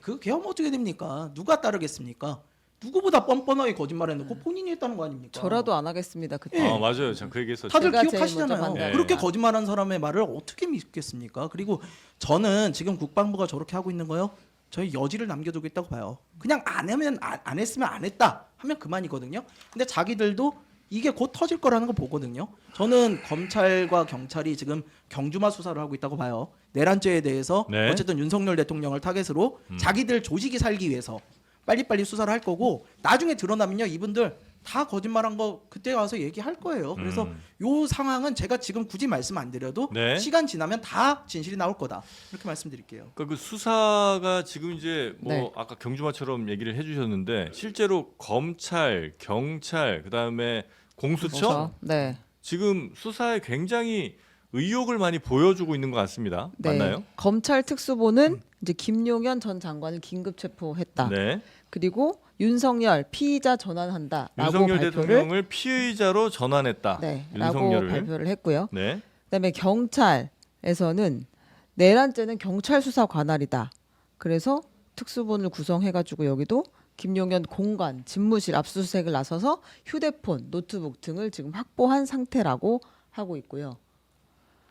그 계엄 어떻게 됩니까? 누가 따르겠습니까? 누구보다 뻔뻔하게 거짓말해놓고 본인이 했다는 거 아닙니까? 저라도 안 하겠습니다. 그때. 맞아요. 저 그 얘기했었죠. 다들 제가 제일 먼저 기억하시잖아요. 판단을 그렇게 했다. 거짓말한 사람의 말을 어떻게 믿겠습니까? 그리고 저는 지금 국방부가 저렇게 하고 있는 거요. 저희 여지를 남겨두고 있다고 봐요. 그냥 안 하면 안 했으면 안 했다 하면 그만이거든요. 근데 자기들도 이게 곧 터질 거라는 거 보거든요. 저는 검찰과 경찰이 지금 경주마 수사를 하고 있다고 봐요. 내란죄에 대해서 네. 어쨌든 윤석열 대통령을 타겟으로 자기들 조직이 살기 위해서 빨리빨리 수사를 할 거고 나중에 드러나면요 이분들 다 거짓말한 거 그때 와서 얘기할 거예요. 그래서 요 상황은 제가 지금 굳이 말씀 안 드려도 네. 시간 지나면 다 진실이 나올 거다 이렇게 말씀드릴게요. 그러니까 그 수사가 지금 이제 뭐 네. 아까 경주마처럼 얘기를 해주셨는데 실제로 검찰, 경찰, 그다음에 공수처 그렇죠. 네. 지금 수사에 굉장히 의욕을 많이 보여주고 있는 것 같습니다. 네. 맞나요? 검찰 특수부는 이제 김용현 전 장관을 긴급 체포했다. 네. 그리고 윤석열 피의자 전환한다라고 윤석열 발표를 대통령을 피의자로 전환했다. 네, 라고 윤석열을. 발표를 했고요. 네. 그다음에 경찰에서는 내란죄는 경찰 수사 관할이다. 그래서 특수본을 구성해가지고 여기도 김용현 공관, 집무실 압수수색을 나서서 휴대폰, 노트북 등을 지금 확보한 상태라고 하고 있고요.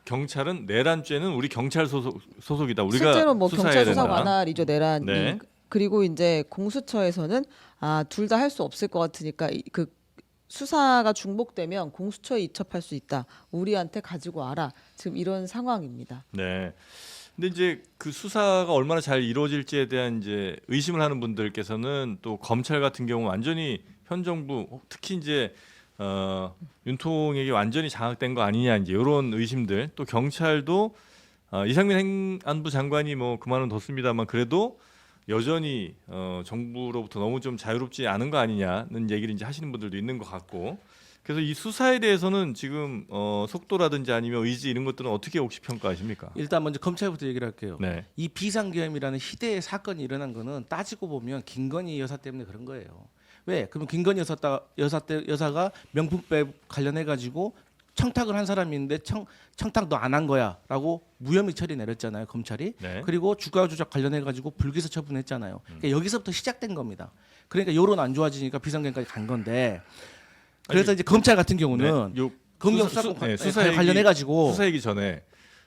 경찰은 내란죄는 우리 경찰 소속이다. 우리가 실제로 뭐 수사해야 경찰 수사 된다. 관할이죠 내란이. 네. 그리고 이제 공수처에서는 둘 다 할 수 없을 것 같으니까 그 수사가 중복되면 공수처에 이첩할 수 있다. 우리한테 가지고 와라. 지금 이런 상황입니다. 네. 근데 이제 그 수사가 얼마나 잘 이루어질지에 대한 이제 의심을 하는 분들께서는 또 검찰 같은 경우 완전히 현 정부 특히 이제 윤통에게 완전히 장악된 거 아니냐 이제 이런 의심들 또 경찰도 이상민 행안부 장관이 뭐 그만은 뒀습니다만 그래도 여전히 정부로부터 너무 좀 자유롭지 않은 거 아니냐는 얘기를 이제 하시는 분들도 있는 것 같고 그래서 이 수사에 대해서는 지금 속도라든지 아니면 의지 이런 것들은 어떻게 혹시 평가하십니까? 일단 먼저 검찰부터 얘기를 할게요. 네. 이 비상계엄이라는 희대의 사건이 일어난 거는 따지고 보면 김건희 여사 때문에 그런 거예요. 왜? 그럼 김건희 여사가 명품백 관련해 가지고 청탁을 한 사람이 있는데 청탁 너 안 한 거야라고 무혐의 처리 내렸잖아요 검찰이. 네. 그리고 주가 조작 관련해 가지고 불기소 처분했잖아요. 그러니까 여기서부터 시작된 겁니다. 그러니까 여론 안 좋아지니까 비상계엄까지 간 건데. 그래서 이제 검찰 같은 경우는 요 검경 수사권 관련해 가지고 수사하기 전에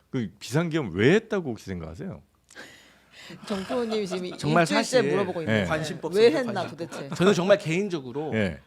그 비상계엄 왜 했다고 혹시 생각하세요? 정표님 지금 정말 일주일째 사실 물어보고 있는 거예요. 관심법 왜 속에 했나 관심법. 도대체. 저는 정말 개인적으로 예.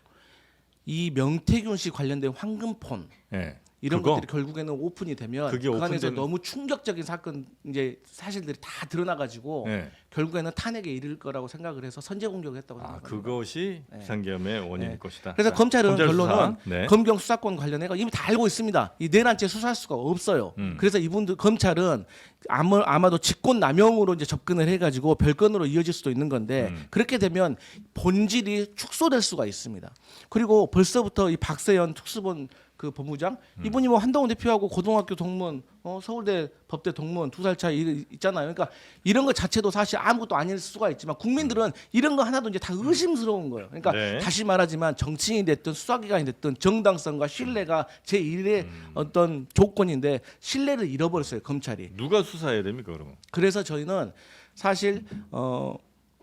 이 명태균 씨 관련된 황금폰 예. 이런 그거? 것들이 결국에는 오픈이 되면 그게 그 안에서 오픈되는- 너무 충격적인 사건 이제 사실들이 다 드러나가지고 예. 결국에는 탄핵에 이를 거라고 생각을 해서 선제 공격을 했다고 아, 생각합니다. 그것이 네. 비상계엄의 원인일 네. 것이다. 그래서 자, 검찰은 검찰 수사. 결론은 네. 검경 수사권 관련해가 이미 다 알고 있습니다. 이 내란죄 수사할 수가 없어요. 그래서 이분들 검찰은 아마도 직권남용으로 이제 접근을 해가지고 별건으로 이어질 수도 있는 건데 그렇게 되면 본질이 축소될 수가 있습니다. 그리고 벌써부터 이 박세현 특수본 그 법무장 이분이 뭐 한동훈 대표하고 고등학교 동문, 서울대 법대 동문 2살 차이 있잖아요. 그러니까 이런 것 자체도 사실 아무것도 아닐 수가 있지만 국민들은 이런 거 하나도 이제 다 의심스러운 거예요. 그러니까 네. 다시 말하지만 정치인이 됐든 수사기관이 됐든 정당성과 신뢰가 제1의 어떤 조건인데 신뢰를 잃어버렸어요 검찰이. 누가 수사해야 됩니까 그러면? 그래서 저희는 사실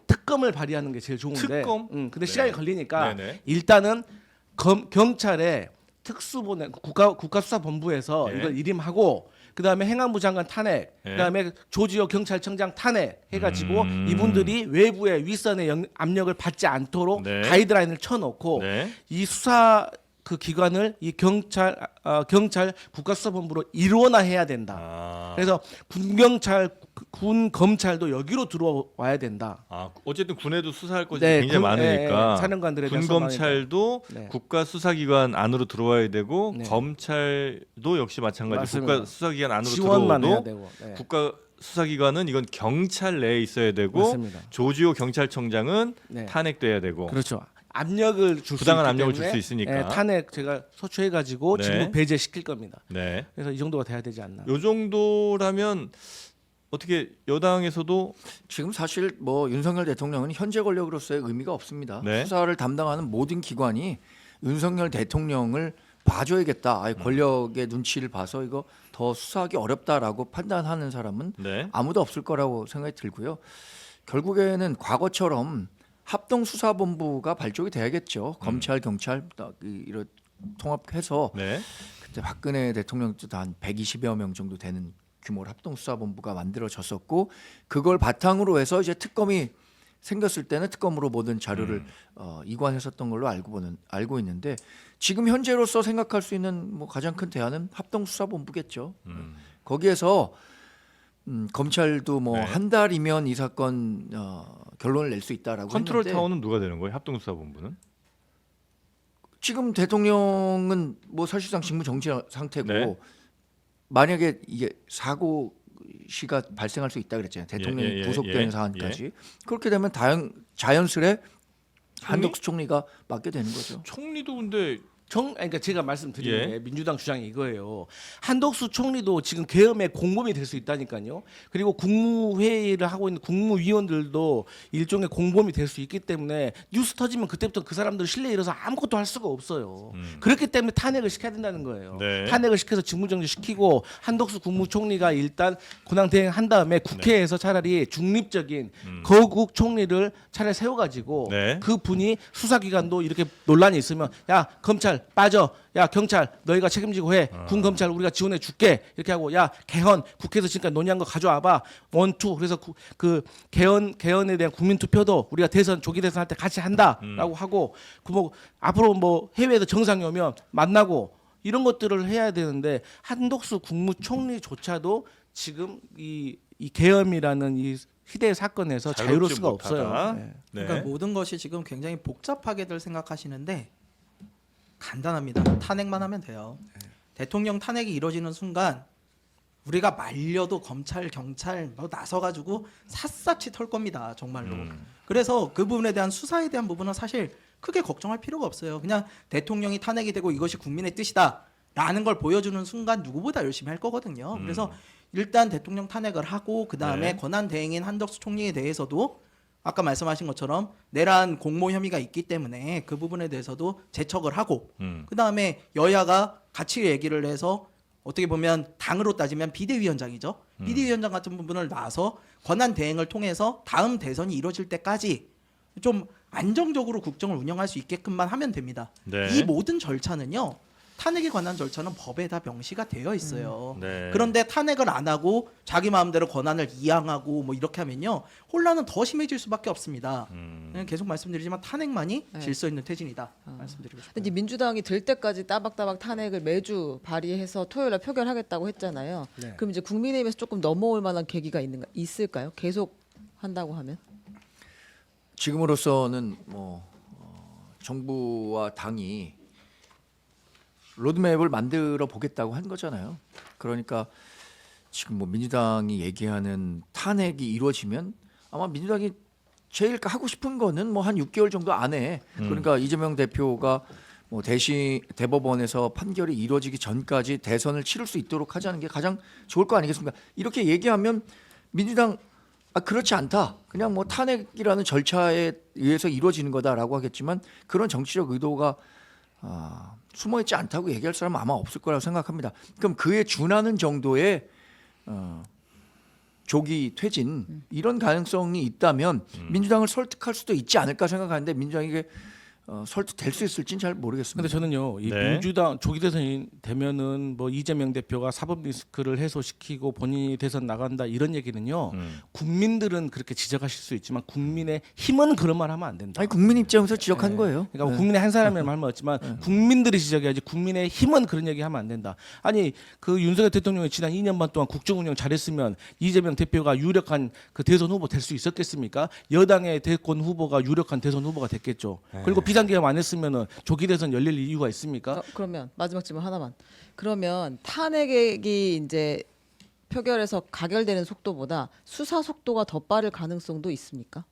특검을 발의하는 게 제일 좋은데. 특검? 근데 네. 시간이 걸리니까 네네. 일단은 경찰의 특수본에 국가수사본부에서 예. 이걸 일임하고 그다음에 행안부 장관 탄핵, 예. 그다음에 조지호 경찰청장 탄핵 해가지고 음. 이분들이 외부의 윗선의 압력을 받지 않도록 네. 가이드라인을 쳐놓고 네. 이 수사 그 기관을 이 경찰 국가수사본부로 일원화해야 된다. 아. 그래서 군 검찰도 여기로 들어와야 된다. 아, 어쨌든 군에도 수사할 것이 네, 굉장히 많으니까 사령관들에 대한 군 검찰도 네. 국가 수사기관 안으로 들어와야 되고 네. 검찰도 역시 마찬가지 맞습니다. 국가 수사기관 안으로 지원만 해야 들어오도 되고. 네. 국가 수사기관은 이건 경찰 내에 있어야 되고 맞습니다. 조지호 경찰청장은 네. 탄핵돼야 되고 그렇죠. 압력을 줄 수 부당한 있기 압력을 때문에, 줄 수 있으니까. 예, 탄핵 제가 소추해 가지고 네. 직무 배제시킬 겁니다. 네. 그래서 이 정도가 돼야 되지 않나. 요 정도라면 어떻게 여당에서도 지금 사실 뭐 윤석열 대통령은 현재 권력으로서의 의미가 없습니다. 네. 수사를 담당하는 모든 기관이 윤석열 대통령을 봐줘야겠다. 아예 권력의 눈치를 봐서 이거 더 수사하기 어렵다라고 판단하는 사람은 네. 아무도 없을 거라고 생각이 들고요. 결국에는 과거처럼 합동수사본부가 발족이 돼야겠죠. 검찰, 경찰 이런 통합해서 네. 그때 박근혜 대통령도 한 120여 명 정도 되는 규모의 합동수사본부가 만들어졌었고 그걸 바탕으로 해서 이제 특검이 생겼을 때는 특검으로 모든 자료를 이관했었던 걸로 알고 있는데 지금 현재로서 생각할 수 있는 뭐 가장 큰 대안은 합동수사본부겠죠. 거기에서 검찰도 뭐 네. 한 달이면 이 사건 결론을 낼 수 있다라고 컨트롤 했는데 타워는 누가 되는 거예요? 합동수사본부는? 지금 대통령은 뭐 사실상 직무 정지 상태고 네. 만약에 이게 사고 시가 발생할 수 있다 그랬잖아요. 대통령이 예, 예, 구속되는 예, 사안까지 그렇게 되면 자연스레 한덕수 총리가 맡게 되는 거죠. 총리도 근데 그러니까 제가 말씀드린 예. 게 민주당 주장이 이거예요. 한덕수 총리도 지금 계엄의 공범이 될 수 있다니까요. 그리고 국무회의를 하고 있는 국무위원들도 일종의 공범이 될 수 있기 때문에 뉴스 터지면 그때부터 그 사람들 신뢰 잃어서 아무것도 할 수가 없어요. 그렇기 때문에 탄핵을 시켜야 된다는 거예요. 네. 탄핵을 시켜서 직무정지 시키고 한덕수 국무총리가 일단 권한 대행한 다음에 국회에서 차라리 중립적인 거국 총리를 차라리 세워가지고 네. 그 분이 수사기관도 이렇게 논란이 있으면 야 검찰 빠져, 야 경찰 너희가 책임지고 해, 군 검찰 우리가 지원해 줄게 이렇게 하고 야 개헌 국회에서 지금까지 논의한 거 가져와봐 원투 그래서 그 개헌에 대한 국민투표도 우리가 조기 대선 할 때 같이 한다라고 하고 그 뭐 앞으로 뭐 해외에서 정상이 오면 만나고 이런 것들을 해야 되는데 한덕수 국무총리조차도 지금 이 계엄이라는 이 희대의 사건에서 자유롭지 자유로울 수가 못하다. 없어요. 네. 네. 그러니까 모든 것이 지금 굉장히 복잡하게들 생각하시는데 간단합니다. 탄핵만 하면 돼요. 대통령 탄핵이 이루어지는 순간 우리가 말려도 검찰, 경찰 뭐 나서가지고 샅샅이 털 겁니다. 정말로. 그래서 그 부분에 대한 수사에 대한 부분은 사실 크게 걱정할 필요가 없어요. 그냥 대통령이 탄핵이 되고 이것이 국민의 뜻이다라는 걸 보여주는 순간 누구보다 열심히 할 거거든요. 그래서 일단 대통령 탄핵을 하고 그 다음에 네. 권한 대행인 한덕수 총리에 대해서도 아까 말씀하신 것처럼 내란 공모 혐의가 있기 때문에 그 부분에 대해서도 제척을 하고 그 다음에 여야가 같이 얘기를 해서 어떻게 보면 당으로 따지면 비대위원장이죠. 비대위원장 같은 부분을 놔서 권한 대행을 통해서 다음 대선이 이루어질 때까지 좀 안정적으로 국정을 운영할 수 있게끔만 하면 됩니다. 네. 이 모든 절차는요. 탄핵에 관한 절차는 법에 다 명시가 되어 있어요. 네. 그런데 탄핵을 안 하고 자기 마음대로 권한을 이양하고 뭐 이렇게 하면요. 혼란은 더 심해질 수밖에 없습니다. 계속 말씀드리지만 탄핵만이 네. 질서 있는 퇴진이다. 말씀드리고 싶습니다. 근데 이제 민주당이 될 때까지 따박따박 탄핵을 매주 발의해서 토요일에 표결하겠다고 했잖아요. 네. 그럼 이제 국민의힘에서 조금 넘어올 만한 계기가 있을까요? 계속 한다고 하면? 지금으로서는 뭐 정부와 당이 로드맵을 만들어 보겠다고 한 거잖아요. 그러니까 지금 뭐 민주당이 얘기하는 탄핵이 이루어지면 아마 민주당이 제일 하고 싶은 거는 뭐 한 6개월 정도 안에 그러니까 이재명 대표가 뭐 대법원에서 판결이 이루어지기 전까지 대선을 치를 수 있도록 하자는 게 가장 좋을 거 아니겠습니까? 이렇게 얘기하면 민주당 그렇지 않다. 그냥 뭐 탄핵이라는 절차에 의해서 이루어지는 거다라고 하겠지만 그런 정치적 의도가 숨어있지 않다고 얘기할 사람은 아마 없을 거라고 생각합니다. 그럼 그에 준하는 정도의 조기 퇴진 이런 가능성이 있다면 민주당을 설득할 수도 있지 않을까 생각하는데 민주당이 이게 설득될 수 있을지는 잘 모르겠습니다. 근데 저는요, 이 네. 민주당 조기 대선이 되면은 뭐 이재명 대표가 사법 리스크를 해소시키고 본인이 대선 나간다 이런 얘기는요, 국민들은 그렇게 지적하실 수 있지만 국민의 힘은 그런 말 하면 안 된다. 아니 국민 입장에서 지적한 네. 거예요. 그러니까 뭐 국민의 한 사람의 말은 없지만 국민들이 지적해야지 국민의 힘은 그런 얘기 하면 안 된다. 아니 그 윤석열 대통령이 지난 2년 반 동안 국정 운영 잘했으면 이재명 대표가 유력한 그 대선 후보 될 수 있었겠습니까? 여당의 대권 후보가 유력한 대선 후보가 됐겠죠. 그리고 비상계엄 안 했으면은 조기 대선 열릴 이유가 있습니까? 그러면 마지막 질문 하나만. 그러면 탄핵이 이제 표결에서 가결되는 속도보다 수사 속도가 더 빠를 가능성도 있습니까?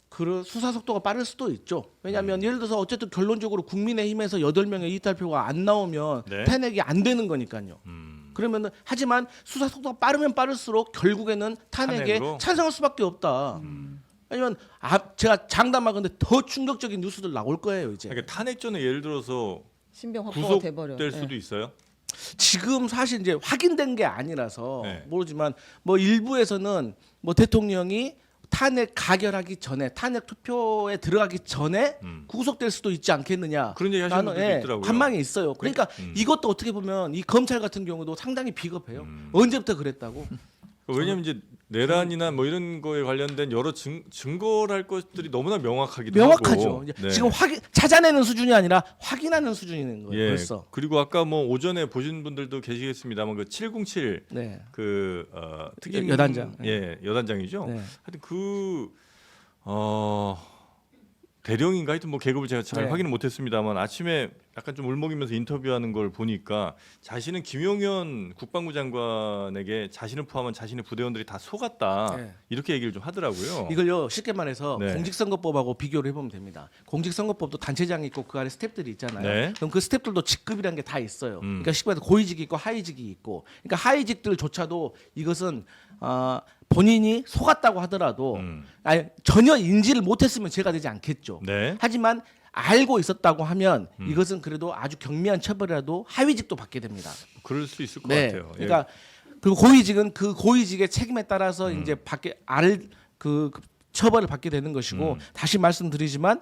그 수사 속도가 빠를 수도 있죠. 왜냐하면 예를 들어서 어쨌든 결론적으로 국민의힘에서 8명의 이탈표가 안 나오면 네. 탄핵이 안 되는 거니까요. 그러면은 하지만 수사 속도가 빠르면 빠를수록 결국에는 탄핵에 탄핵으로? 찬성할 수밖에 없다. 아니면 제가 장담하건데 더 충격적인 뉴스들 나올 거예요 이제. 그러니까 탄핵 전에 예를 들어서 신병 확보가 돼버려. 구속될 수도 있어요. 지금 사실 이제 확인된 게 아니라서 네. 모르지만 뭐 일부에서는 뭐 대통령이 탄핵 가결하기 전에 탄핵 투표에 들어가기 전에 구속될 수도 있지 않겠느냐. 그런 얘기 하시는 분들도 있더라고요. 관망이 있어요. 그러니까 이것도 어떻게 보면 이 검찰 같은 경우도 상당히 비겁해요. 언제부터 그랬다고? 왜냐면 이제 내란이나 뭐 이런 거에 관련된 여러 증거를 할 것들이 너무나 명확하기도 명확하죠. 하고. 이제 네. 지금 찾아내는 수준이 아니라 확인하는 수준인 거예요. 예. 벌써. 그리고 아까 뭐 오전에 보신 분들도 계시겠습니다만 그 707 네. 그 특임 여단장. 예, 여단장이죠. 네. 하여튼 그 대령인가 하여튼 뭐 계급을 제가 잘 네. 확인을 못했습니다만 아침에 약간 좀 울먹이면서 인터뷰하는 걸 보니까 자신은 김용현 국방부 장관에게 자신을 포함한 자신의 부대원들이 다 속았다 네. 이렇게 얘기를 좀 하더라고요. 이걸요 쉽게 말해서 네. 공직선거법하고 비교를 해보면 됩니다. 공직선거법도 단체장이 있고 그 아래 스태프들이 있잖아요. 네. 그럼 그 스태프들도 직급이라는 게 다 있어요. 그러니까 쉽게 말해서 고위직이 있고 하위직이 있고, 그러니까 하위직들조차도 이것은 본인이 속았다고 하더라도 아니, 전혀 인지를 못했으면 죄가 되지 않겠죠. 네. 하지만 알고 있었다고 하면 이것은 그래도 아주 경미한 처벌이라도 하위직도 받게 됩니다. 그럴 수 있을 것 네. 같아요. 예. 그러니까 그리고 고위직은 그 고위직의 책임에 따라서 이제 그 처벌을 받게 되는 것이고 다시 말씀드리지만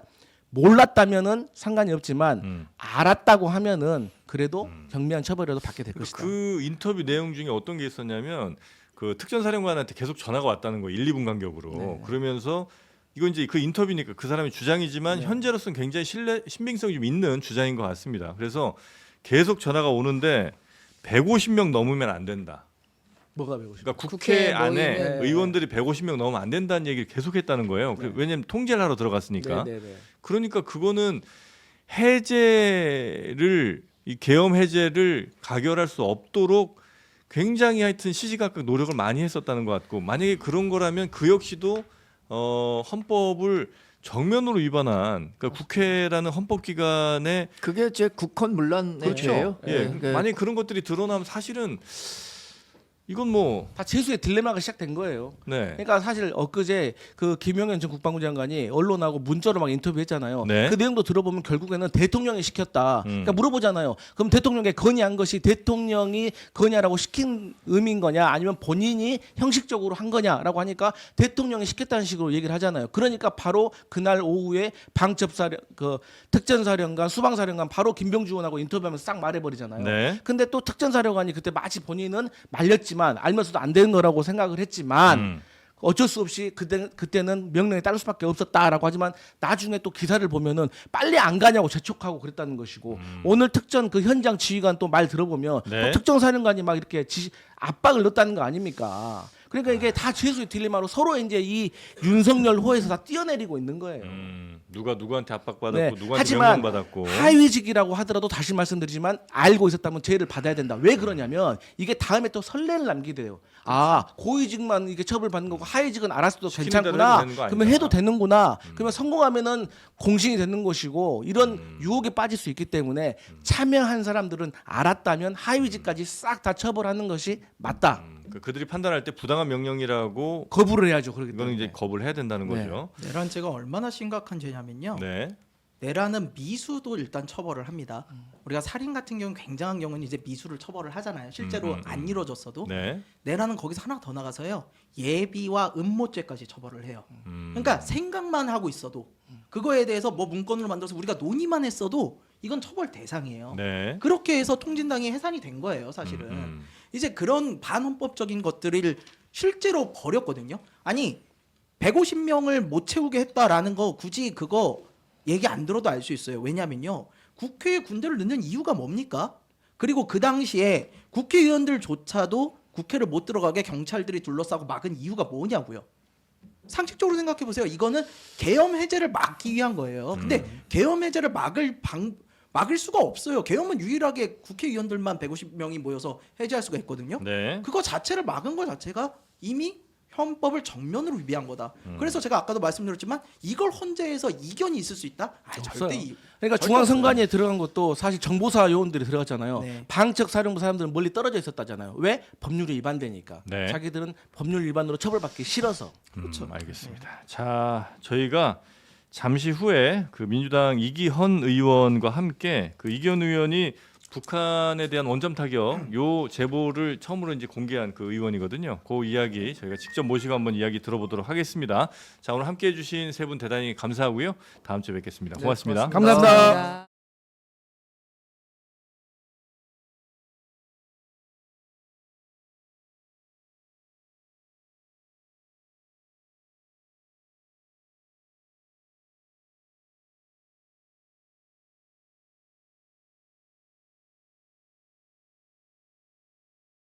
몰랐다면은 상관이 없지만 알았다고 하면은 그래도 경미한 처벌이라도 받게 될 것이다. 그 인터뷰 내용 중에 어떤 게 있었냐면 그 특전사령관한테 계속 전화가 왔다는 거 1, 2분 간격으로. 네. 그러면서 이건 이제 그 인터뷰니까 그 사람의 주장이지만 네. 현재로서는 굉장히 신빙성이 좀 있는 주장인 것 같습니다. 그래서 계속 전화가 오는데 150명 넘으면 안 된다. 뭐가 배우고 싶어? 그러니까 국회 안에 모이는- 의원들이 150명 넘으면 안 된다는 얘기를 계속했다는 거예요. 왜냐하면 통제를 하러 들어갔으니까. 네네네. 그러니까 그거는 해제를 이 계엄 해제를 가결할 수 없도록 굉장히 하여튼 시시각각 노력을 많이 했었다는 것 같고, 만약에 그런 거라면 그 역시도 헌법을 정면으로 위반한, 그러니까 국회라는 헌법기관의 그게 제 국헌 문란의 그렇죠. 죄예요. 예. 네. 만약에 그런 것들이 드러나면 사실은 이건 뭐 다 재수의 딜레마가 시작된 거예요. 네. 그러니까 사실 엊그제 그 김용현 전 국방부 장관이 언론하고 문자로 막 인터뷰했잖아요. 네. 그 내용도 들어보면 결국에는 대통령이 시켰다. 그러니까 물어보잖아요. 그럼 대통령에게 건의한 것이 대통령이 건의하라고 시킨 의미인 거냐, 아니면 본인이 형식적으로 한 거냐라고 하니까 대통령이 시켰다는 식으로 얘기를 하잖아요. 그러니까 바로 그날 오후에 방첩사령, 그 특전사령관, 수방사령관 바로 김병주 의원하고 인터뷰하면서 싹 말해버리잖아요. 네. 근데 또 특전사령관이 그때 마치 본인은 말렸지만 알면서도 안 되는 거라고 생각을 했지만 어쩔 수 없이 그때는 명령에 따를 수밖에 없었다라고 하지만 나중에 또 기사를 보면은 빨리 안 가냐고 재촉하고 그랬다는 것이고, 오늘 특전 그 현장 지휘관 또 말 들어보면 네. 또 특전사령관이 막 이렇게 압박을 넣었다는 거 아닙니까? 그러니까 이게 다 죄수의 딜레마로 서로 이제 이 윤석열 호에서 다 뛰어내리고 있는 거예요. 누가 누구한테 압박받았고 네. 누구한테 하지만 명령받았고. 하위직이라고 하더라도 다시 말씀드리지만 알고 있었다면 죄를 받아야 된다. 왜 그러냐면 이게 다음에 또 선례를 남기게 돼요. 아, 고위직만 이게 처벌받는 거고 하위직은 알았어도 시키는 대로 괜찮구나. 해도 되는 거 그러면 아닌가. 해도 되는구나. 그러면 성공하면은 공신이 되는 것이고, 이런 유혹에 빠질 수 있기 때문에 참여한 사람들은 알았다면 하위직까지 싹 다 처벌하는 것이 맞다. 그들이 판단할 때 부당한 명령이라고 거부를 해야죠. 그렇기 이거는 때문에. 이제 거부를 해야 된다는 네. 거죠. 내란죄가 얼마나 심각한 죄냐면요. 네. 내란은 미수도 일단 처벌을 합니다. 우리가 살인 같은 경우는 굉장한 경우는 이제 미수를 처벌을 하잖아요. 실제로 안 이루어졌어도. 네. 내란은 거기서 하나 더 나가서요. 예비와 음모죄까지 처벌을 해요. 그러니까 생각만 하고 있어도 그거에 대해서 뭐 문건으로 만들어서 우리가 논의만 했어도 이건 처벌 대상이에요. 네. 그렇게 해서 통진당이 해산이 된 거예요, 사실은. 이제 그런 반헌법적인 것들을 실제로 벌였거든요. 아니 150명을 못 채우게 했다라는 거 굳이 그거 얘기 안 들어도 알 수 있어요. 왜냐면요. 국회에 군대를 넣는 이유가 뭡니까? 그리고 그 당시에 국회의원들조차도 국회를 못 들어가게 경찰들이 둘러싸고 막은 이유가 뭐냐고요. 상식적으로 생각해 보세요. 이거는 계엄 해제를 막기 위한 거예요. 근데 계엄 해제를 막을 수가 없어요. 계엄은 유일하게 국회의원들만 150명이 모여서 해제할 수가 있거든요. 네. 그거 자체를 막은 것 자체가 이미 헌법을 정면으로 위배한 거다. 그래서 제가 아까도 말씀드렸지만 이걸 헌재에서 이견이 있을 수 있다? 절대 그러니까 절대 중앙선관위에 들어간 것도 사실 정보사 요원들이 들어갔잖아요. 네. 방책사령부 사람들은 멀리 떨어져 있었다잖아요. 왜? 법률이 위반되니까. 네. 자기들은 법률 위반으로 처벌받기 싫어서. 그렇죠. 알겠습니다. 자, 저희가 잠시 후에 그 민주당 이기헌 의원과 함께 그 이기헌 의원이 북한에 대한 원점 타격 요 제보를 처음으로 이제 공개한 그 의원이거든요. 그 이야기 저희가 직접 모시고 한번 이야기 들어보도록 하겠습니다. 자, 오늘 함께해 주신 세 분 대단히 감사하고요. 다음 주에 뵙겠습니다. 고맙습니다. 감사합니다.